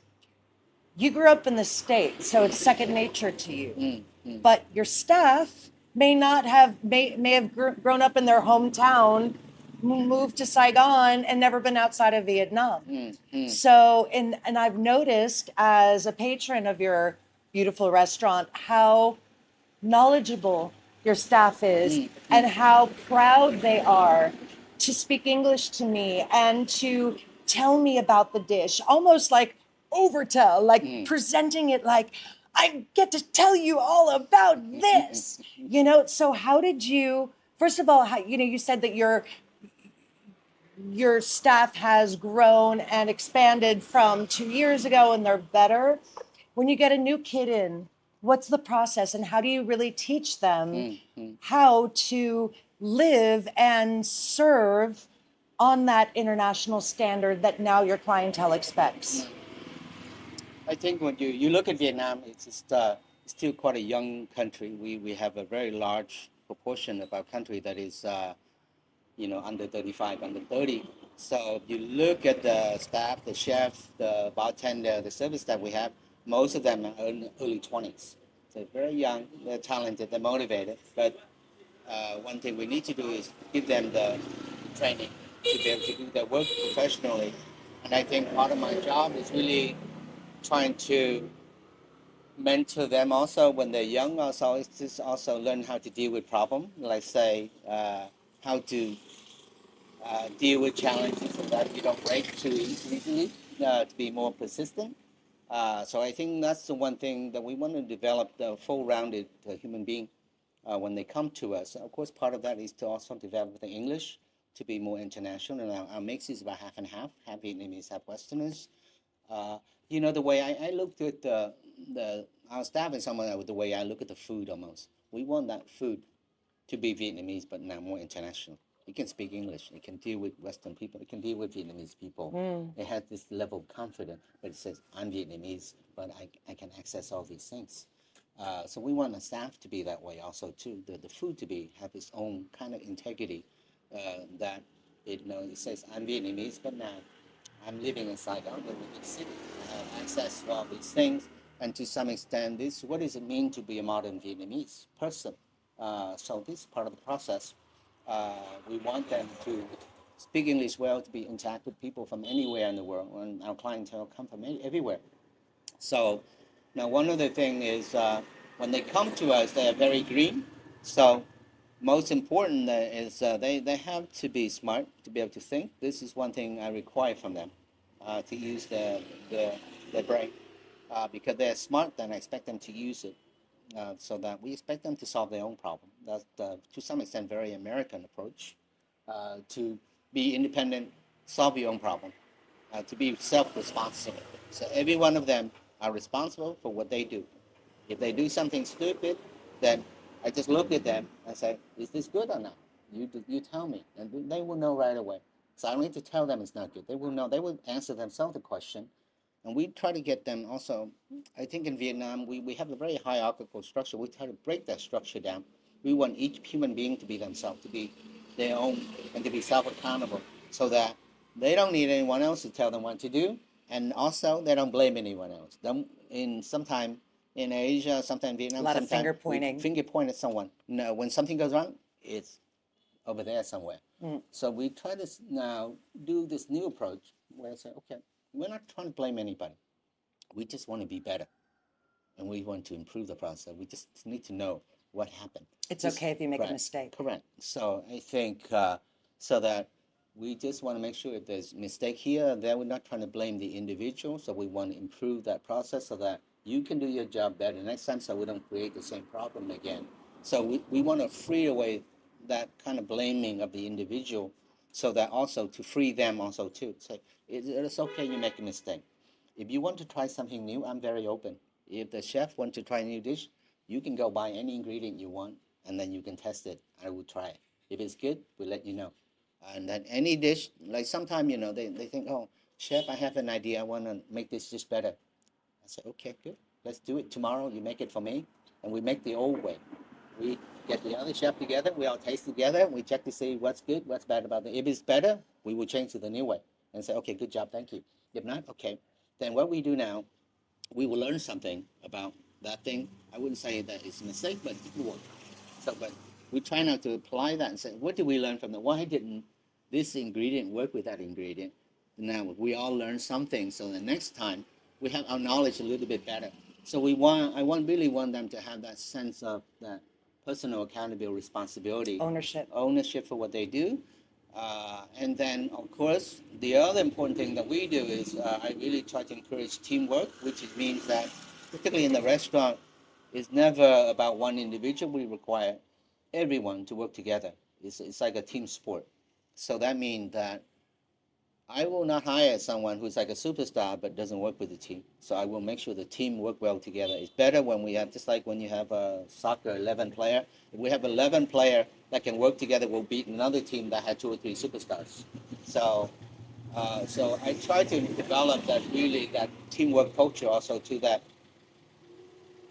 You grew up in the States, so it's second nature to you. But your staff may not have, may have grown up in their hometown, moved to Saigon, and never been outside of Vietnam. So, and I've noticed as a patron of your beautiful restaurant how knowledgeable your staff is and how proud they are to speak English to me and to tell me about the dish, almost like overtell, like presenting it like I get to tell you all about this. You know, so how did you, first of all, how, you know, you said that your staff has grown and expanded from 2 years ago and they're better. When you get a new kid in, what's the process and how do you really teach them how to live and serve on that international standard that now your clientele expects? I think when you look at Vietnam, it's just, still quite a young country. We have a very large proportion of our country that is under 35, under 30. So if you look at the staff, the chef, the bartender, the service staff we have, most of them are in early 20s. So very young, they're talented, they're motivated. But one thing we need to do is give them the training to be able to do their work professionally. And I think part of my job is really trying to mentor them also when they're young. Also, it's just also learn how to deal with problems, like say how to deal with challenges so that you don't break too easily, to be more persistent. So I think that's the one thing that we want to develop the full-rounded human being when they come to us. Of course, part of that is to also develop the English to be more international. And our mix is about half and half Vietnamese, half Westerners. The way I looked at our staff and someone with the way I look at the food almost. We want that food to be Vietnamese, but now more international. It can speak English. It can deal with Western people. It can deal with Vietnamese people. It has this level of confidence, but it says, I'm Vietnamese, but I can access all these things. So we want the staff to be that way also too. The food to have its own kind of integrity that it says, I'm Vietnamese, but now I'm living in Saigon, in a big city. I have access to all these things. And to some extent, what does it mean to be a modern Vietnamese person? So this is part of the process. We want them to speak English well, to be interact with people from anywhere in the world, and our clientele come from everywhere. So now one other thing is when they come to us, they are very green. So most important is they have to be smart to be able to think. This is one thing I require from them, to use their brain. Because they're smart, then I expect them to use it. So that we expect them to solve their own problem. That's to some extent very American approach, to be independent, solve your own problem, to be self-responsible. So every one of them are responsible for what they do. If they do something stupid, then I just look at them and say, is this good or not? You tell me, and they will know right away. So I don't need to tell them it's not good. They will know. They will answer themselves the question. And we try to get them also, I think in Vietnam, we have a very hierarchical structure. We try to break that structure down. We want each human being to be themselves, to be their own, and to be self-accountable so that they don't need anyone else to tell them what to do. And also, they don't blame anyone else. Sometime in Asia, sometime in Vietnam, A lot of sometime finger pointing. finger point at someone. No, when something goes wrong, it's over there somewhere. So we try to now do this new approach where I say, okay, we're not trying to blame anybody. We just want to be better, and we want to improve the process. We just need to know what happened. It's okay if you make a mistake. Correct. So I think so that we just want to make sure if there's mistake here, then we're not trying to blame the individual. So we want to improve that process so that You can do your job better next time, so we don't create the same problem again. So we want to free away that kind of blaming of the individual, so that also to free them also too. Say it's okay, you make a mistake. If you want to try something new, I'm very open. If the chef wants to try a new dish, you can go buy any ingredient you want, and then you can test it. I will try it. If it's good, we'll let you know. And then any dish, like sometimes, they think, oh, chef, I have an idea. I want to make this dish better. I said, okay, good. Let's do it tomorrow. You make it for me, and we make the old way. We get the other chef together. We all taste together. We check to see what's good, what's bad about it. If it's better, we will change to the new way and say, okay, good job, thank you. If not, okay. Then what we do now, we will learn something about that thing. I wouldn't say that it's a mistake, but it worked. So, but we try not to apply that and say, what did we learn from that? Why didn't this ingredient work with that ingredient? Now we all learn something, so the next time we have our knowledge a little bit better. So really want them to have that sense of that personal accountability, responsibility, ownership for what they do. And then, of course, the other important thing that we do is I really try to encourage teamwork, which means that, particularly in the restaurant, it's never about one individual. We require everyone to work together. It's like a team sport. So that means that I will not hire someone who's like a superstar but doesn't work with the team. So I will make sure the team work well together. It's better when we have, just like when you have a soccer 11 player. If we have 11 player that can work together, we'll beat another team that had 2 or 3 superstars. So so I try to develop that teamwork culture also to that.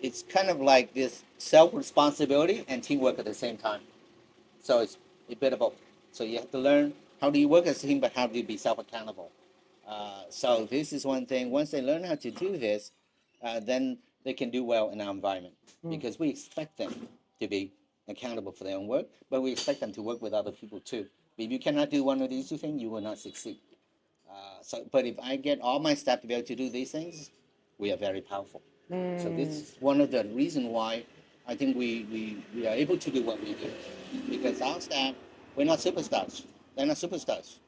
It's kind of like this self responsibility and teamwork at the same time. So it's a bit of both. So you have to learn how do you work as a team, but how do you be self accountable. So this is one thing. Once they learn how to do this, then they can do well in our environment because we expect them to be accountable for their own work, but we expect them to work with other people too. If you cannot do one of these two things, you will not succeed. But if I get all my staff to be able to do these things, we are very powerful. So this is one of the reasons why I think we are able to do what we do. Because our staff, we're not superstars. They're not superstars.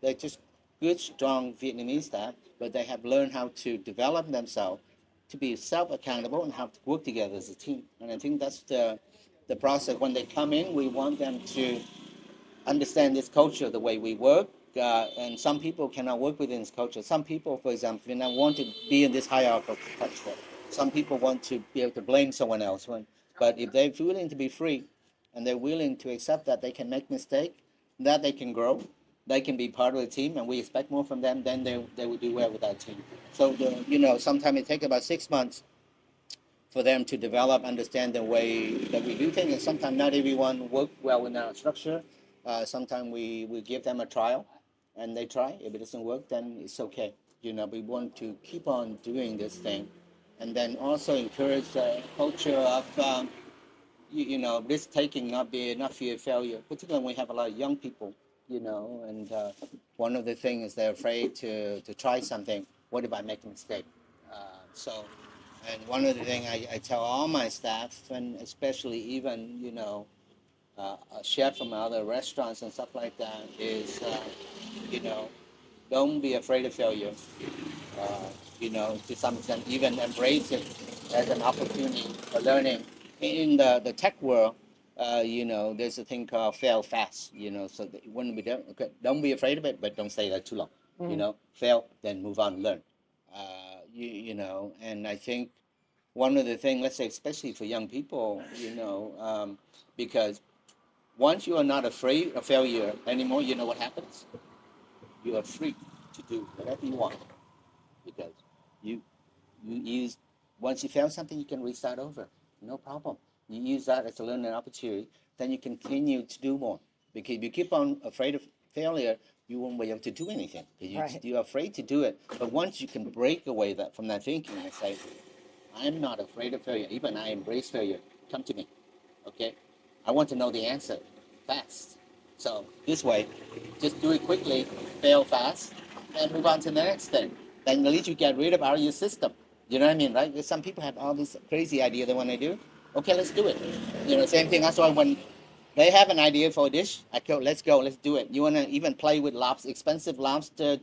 They're just good, strong Vietnamese staff, but they have learned how to develop themselves to be self-accountable and how to work together as a team. And I think that's the process. When they come in, we want them to understand this culture, the way we work. And some people cannot work within this culture. Some people, for example, do not want to be in this hierarchical structure. Some people want to be able to blame someone else. But if they're willing to be free and they're willing to accept that they can make mistakes, that they can grow, they can be part of the team, and we expect more from them, then they will do well with that team. So, sometimes it takes about 6 months for them to develop, understand the way that we do things. And sometimes not everyone work well in our structure. Sometimes we give them a trial, and they try. If it doesn't work, then it's okay. We want to keep on doing this thing, and then also encourage a culture of risk taking, not fear of failure. Particularly when we have a lot of young people, and one of the things is they're afraid to try something. What if I make a mistake? So. And one of the things I tell all my staff, and especially even, a chef from other restaurants and stuff like that, is, you know, don't be afraid of failure. To some extent, even embrace it as an opportunity for learning. In the tech world, there's a thing called fail fast. So that when we don't be afraid of it, but don't stay there too long. Fail, then move on, learn. And I think one of the things, let's say, especially for young people, because once you are not afraid of failure anymore, you know what happens? You are free to do whatever you want because you you use once you fail something, you can restart over, no problem. You use that as a learning opportunity, then you continue to do more. Because if you keep on afraid of failure, you won't be able to do anything. You're afraid to do it. But once you can break away from that thinking and say, I'm not afraid of failure. Even I embrace failure. Come to me, okay? I want to know the answer fast. So this way, just do it quickly, fail fast, and move on to the next thing. Then at least you get rid of out of your system. You know what I mean, right? Because some people have all this crazy idea they want to do. Okay, let's do it. Same thing. That's why when they have an idea for a dish, I go, let's do it. You want to even play with lobster, expensive lobster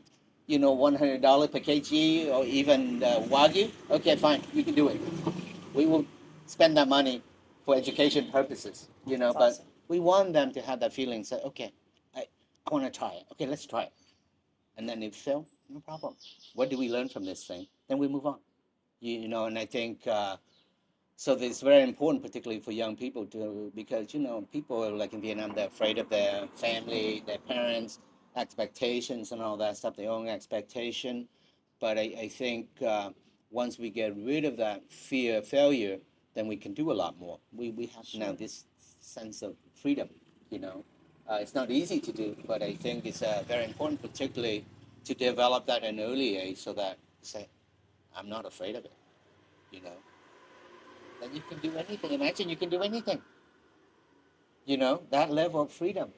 $100 per kg or even Wagyu, okay, fine, we can do it. We will spend that money for education purposes, That's but awesome. we want them to have that feeling, say, okay, I want to try it. Okay, let's try it. And then if fail, no problem. What do we learn from this thing? Then we move on. And I think so. It's very important, particularly for young people, because people like in Vietnam, they're afraid of their family, their parents, expectations, and all that stuff. Their own expectation. But I think once we get rid of that fear of failure, then we can do a lot more. We have now this sense of freedom. You know, it's not easy to do, but I think it's very important, particularly to develop that at an early age, so that say, I'm not afraid of it. You know, then you can do anything. Imagine you can do anything. That level of freedom.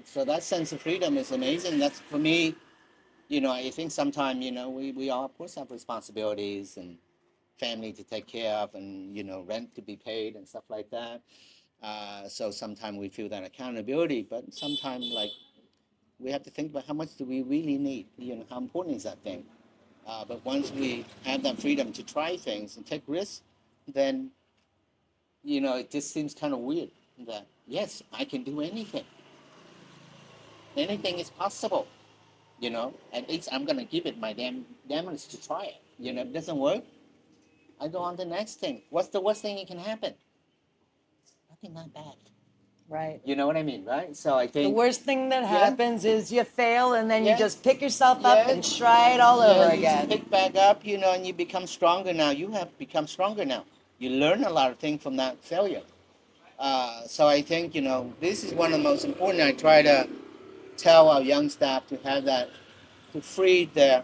So that sense of freedom is amazing. That's for me. I think sometimes we all of course have responsibilities and family to take care of, and rent to be paid and stuff like that. So sometimes we feel that accountability, but sometimes like we have to think about how much do we really need. How important is that thing? But once we have that freedom to try things and take risks, then it just seems kind of weird that yes, I can do anything. Anything is possible. At least I'm gonna give it my damnedest to try it. If it doesn't work, I go on to the next thing. What's the worst thing that can happen? Nothing that bad. Right. You know what I mean, right? So I The think worst thing that yeah, happens is you fail and then you yeah, just pick yourself up yeah, and try it all over you just again. pick back up, and you become stronger now. You have become stronger now. You learn a lot of things from that failure. So I think this is one of the most important. I try to tell our young staff to have that, to free their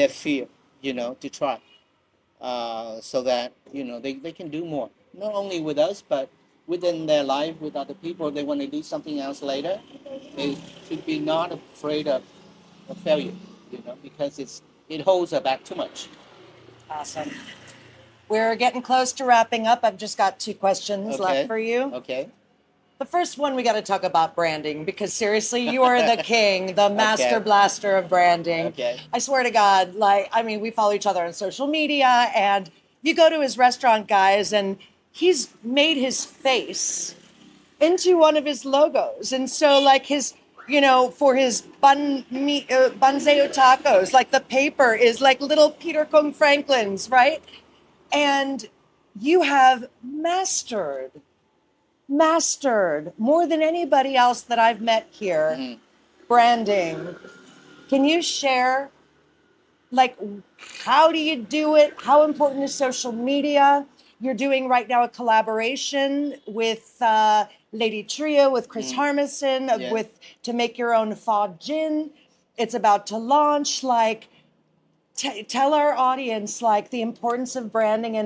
fear, to try. So that they can do more, not only with us but within their life with other people. If they want to do something else later, they should be not afraid of failure, because it holds her back too much. Awesome. We're getting close to wrapping up. I've just got 2 questions left Okay. for you. Okay. The first one, we got to talk about branding because seriously, you are the king, the master Okay. blaster of branding. Okay. I swear to God, we follow each other on social media, and you go to his restaurant, guys, and he's made his face into one of his logos. And so, like, for his banzeo tacos, like the paper is like little Peter Cuong Franklin's, right? And you have mastered more than anybody else that I've met here, Mhm. branding. Can you share, like, how do you do it? How important is social media? You're doing right now a collaboration with Lady Trio, with Chris Harmison, Yeah. with to make your own pho gin. It's about to launch. Like, tell our audience like the importance of branding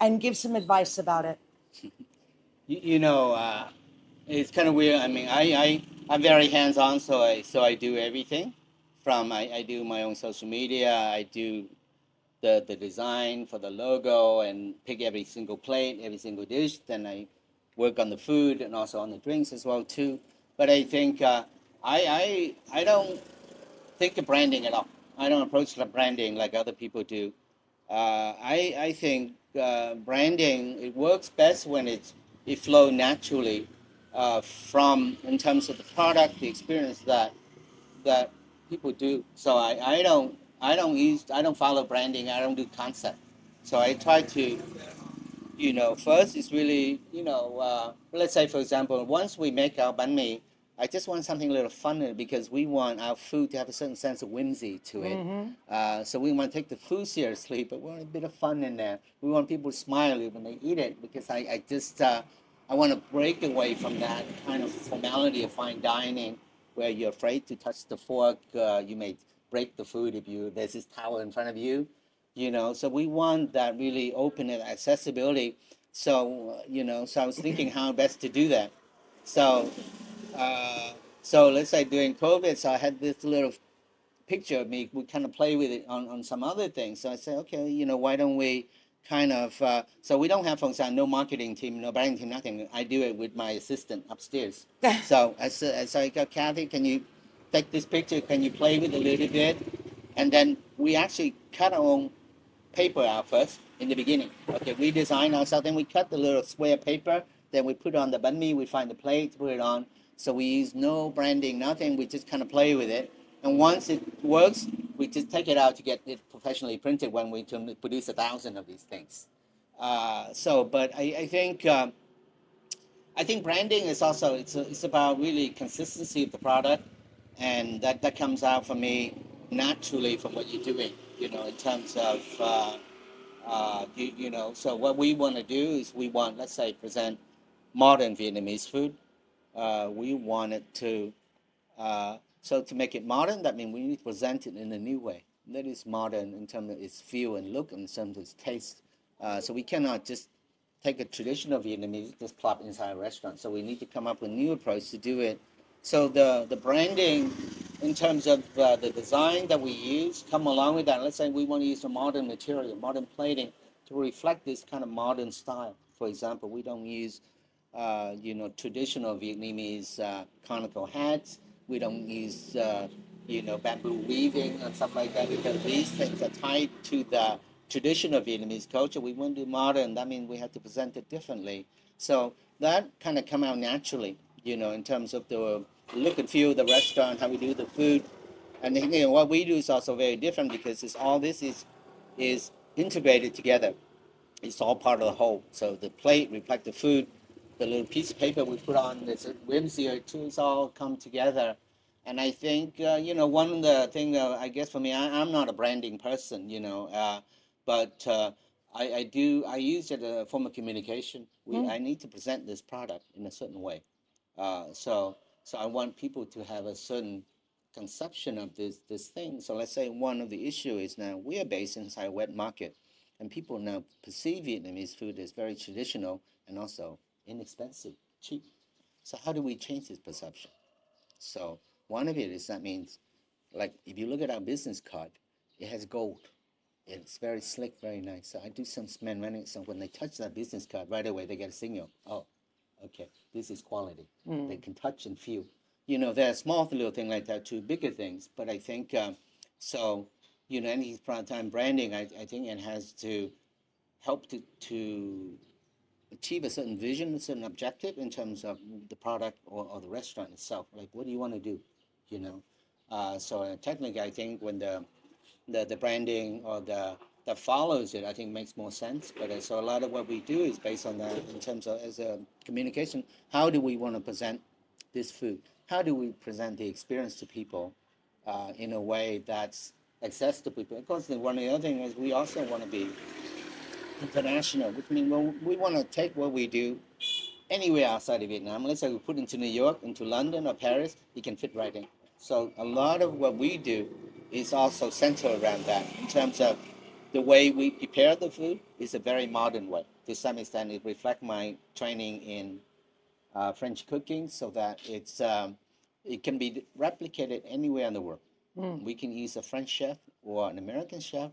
and give some advice about it. You know, it's kind of weird. I mean, I'm very hands-on, so I do everything. I do my own social media. I do the design for the logo and pick every single plate, every single dish. Then I work on the food and also on the drinks as well too. But I think I don't think of branding at all. I don't approach the branding like other people do. I think branding, it works best when it flows naturally from in terms of the product, the experience that people do. So I don't follow branding. I don't do concept. So I try to first is really let's say for example, once we make our banh mi, I just want something a little fun because we want our food to have a certain sense of whimsy to it. So we want to take the food seriously, but we want a bit of fun in there. We want people to smile when they eat it because I just I want to break away from that kind of formality of fine dining where you're afraid to touch the fork. You may break the food if there's this towel in front of you. So we want that really open and accessibility. So so I was thinking how best to do that. So so let's say during COVID, so I had this little picture of me. We kind of play with it on some other things. So I said, okay, why don't we kind of so we don't have, for example, no marketing team, no branding team, nothing. I do it with my assistant upstairs. So I said, I go, Kathy, can you take this picture? Can you play with it a little bit? And then we actually cut our own paper out first in the beginning. Okay, we design ourselves, then we cut the little square paper, then we put on the banh mi, we find the plate, put it on. So we use no branding, nothing, we just kind of play with it. And once it works, we just take it out to get it professionally printed when we can produce 1,000 of these things. But I think branding is also it's about really consistency of the product, and that comes out for me naturally from what you're doing. You know, in terms of you know. So what we want to do is we want, let's say, present modern Vietnamese food. We want it to so to make it modern, that means we need to present it in a new way. That is modern in terms of its feel and look, and in terms of its taste. So we cannot just take a traditional Vietnamese, just plop inside a restaurant. So we need to come up with a new approach to do it. So the branding, in terms of the design that we use, come along with that. Let's say we want to use a modern material, modern plating, to reflect this kind of modern style. For example, we don't use you know, traditional Vietnamese conical hats. We don't use you know, bamboo weaving and stuff like that, because these things are tied to the traditional Vietnamese culture. We want to do modern. That means we have to present it differently. So that kind of come out naturally, you know, in terms of the look and feel of the restaurant, how we do the food. And you know, what we do is also very different, because it's all this is integrated together. It's all part of the whole. So the plate reflect the food, the little piece of paper we put on, there's a whimsy or two, it's all come together. And I think, you know, one of the things, I guess for me, I'm not a branding person, you know, but I use it as a form of communication. I need to present this product in a certain way. So I want people to have a certain conception of this thing. So let's say one of the issue is now we are based inside a wet market, and people now perceive Vietnamese food as very traditional and also inexpensive, cheap. So how do we change this perception? So one of it is, that means, like, if you look at our business card, it has gold. It's very slick, very nice. So I do some men, so when they touch that business card, right away they get a signal. Oh, okay, this is quality. They can touch and feel. You know, there are small little things like that too, bigger things. But I think so. You know, any time branding, I think it has to help to achieve a certain vision, a certain objective in terms of the product or the restaurant itself. Like, what do you want to do? You know, technically, I think when the branding or the that follows it, I think makes more sense. But so a lot of what we do is based on that in terms of as a communication. How do we want to present this food? How do we present the experience to people in a way that's accessible to people? Of course, one of the other things is we also want to be international, which means we want to take what we do anywhere outside of Vietnam. Let's say we put into New York, into London or Paris, it can fit right in. So a lot of what we do is also centered around that. In terms of the way we prepare the food is a very modern way. To some extent, it reflects my training in French cooking, so that it can be replicated anywhere in the world. We can use a French chef or an American chef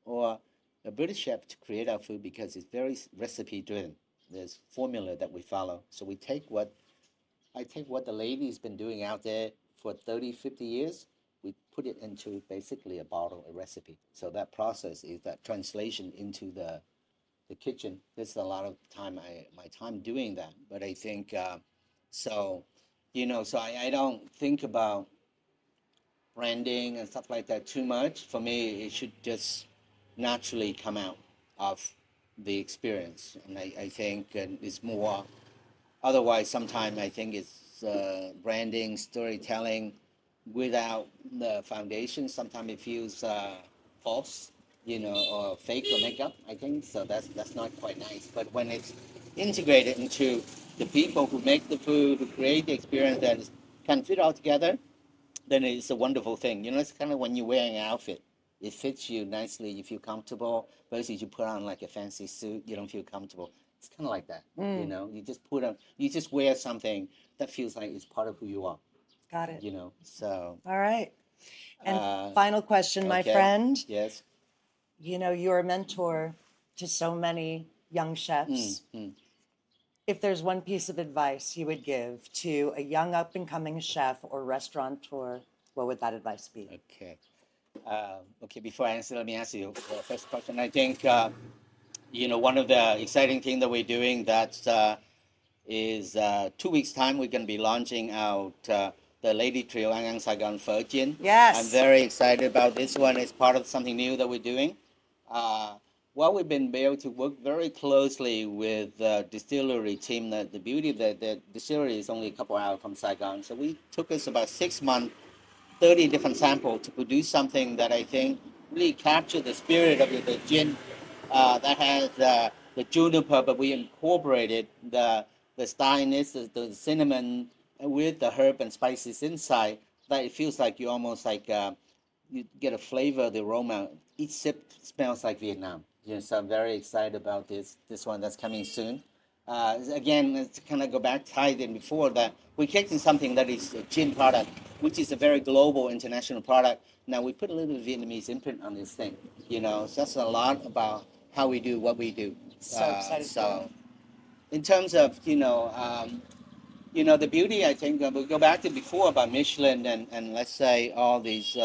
or a British chef to create our food, because it's very recipe driven. There's formula that we follow. So I take what the lady's been doing out there for 30, 50 years. We put it into basically a bottle, a recipe. So that process is that translation into the kitchen. There's a lot of time my time doing that. But I think so, you know, so I don't think about branding and stuff like that too much. For me, it should just naturally come out of the experience. And I think it's more, otherwise, sometimes I think it's branding, storytelling without the foundation. Sometimes it feels false, you know, or fake or makeup. I think so. That's not quite nice. But when it's integrated into the people who make the food, who create the experience that can fit all together, then it's a wonderful thing. You know, it's kind of when you're wearing an outfit, it fits you nicely, you feel comfortable. Versus you put on like a fancy suit, you don't feel comfortable. It's kind of like that. You know, you just wear something that feels like it's part of who you are. Got it. You know, so. All right. And Uh, final question, my okay. friend. Yes. You know, you're a mentor to so many young chefs. If there's one piece of advice you would give to a young up and coming chef or restaurateur, what would that advice be? Okay. Okay, before I answer, let me ask you the first question. I think, one of the exciting things that we're doing is 2 weeks time we're going to be launching out the Lady Trio ứng NN Saigon Phở Gin. Yes. I'm very excited about this one. It's part of something new that we're doing. Uh, we've been able to work very closely with the distillery team. The beauty of the distillery is only a couple hours from Saigon. So we took us about 6 months, 30 different samples to produce something that I think really captured the spirit of the gin that has the juniper, but we incorporated the styness, the cinnamon with the herb and spices inside. That it feels like you almost like you get a flavor, the aroma. Each sip smells like Vietnam. So I'm very excited about this one that's coming soon. Again, let's kind of go back, tied in before that we're taking something that is a gin product, which is a very global, international product. Now we put a little Vietnamese imprint on this thing, so that's a lot about how we do what we do. So excited. So, in terms of the beauty, I think we'll go back to before about Michelin and let's say all these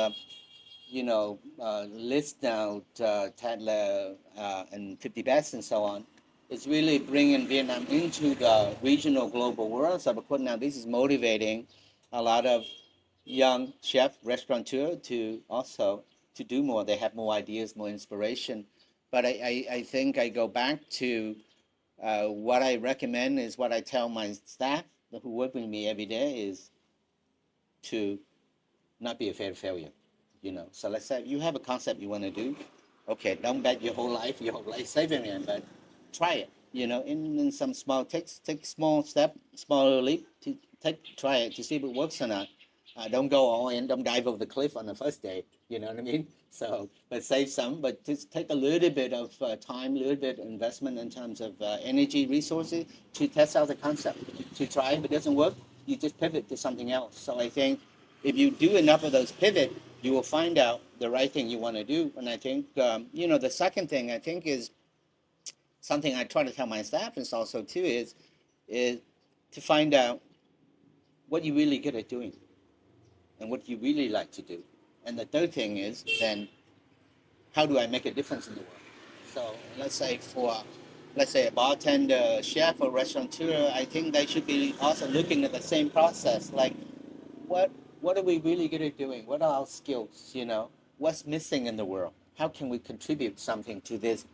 list now, Tadler and 50 Best and so on. It's really bringing Vietnam into the regional global world. So, of course, now this is motivating a lot of young chef, restaurateur to also to do more. They have more ideas, more inspiration. But I think I go back to what I recommend is what I tell my staff who work with me every day is to not be afraid of failure. So let's say you have a concept you want to do. Okay, don't bet your whole life saving it, but try it. In some small take small step, small leap to try it to see if it works or not. Don't go all in. Don't dive over the cliff on the first day. You know what I mean? So, but save some. But just take a little bit of time, a little bit of investment in terms of energy, resources to test out the concept. To try. If it doesn't work, you just pivot to something else. So I think if you do enough of those pivot, you will find out the right thing you want to do. And I think the second thing I think is something I try to tell my staff is also too is to find out what you're really good at doing and what you really like to do. And the third thing is then how do I make a difference in the world? So let's say a bartender, chef, or restaurateur, I think they should be also looking at the same process. Like what what are we really good at doing? What are our skills? What's missing in the world? How can we contribute something to this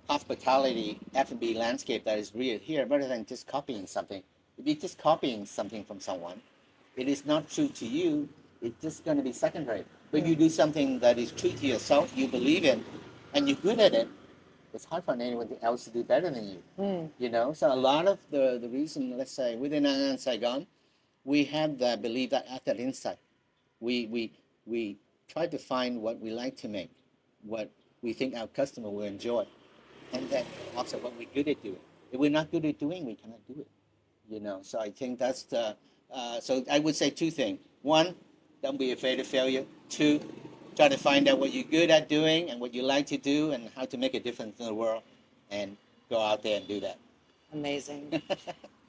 hospitality F&B landscape that is real here, rather than just copying something? If you're just copying something from someone, it is not true to you. It's just going to be secondary. But if you do something that is true to yourself, you believe in, and you're good at it, it's hard for anyone else to do better than you. So a lot of the reason, let's say, within UN and Saigon, we have that belief that insight. We try to find what we like to make, what we think our customer will enjoy, and then also what we're good at doing. If we're not good at doing, we cannot do it. So I think that's the. So I would say two things. One, don't be afraid of failure. Two, try to find out what you're good at doing and what you like to do and how to make a difference in the world, and go out there and do that. Amazing.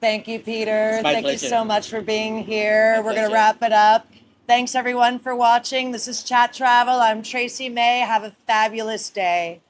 Thank you, Peter. Thank pleasure. you so much for being here. My We're going to pleasure. wrap it up. Thanks, everyone, for watching. This is Chat Travel. I'm Tracy May. Have a fabulous day.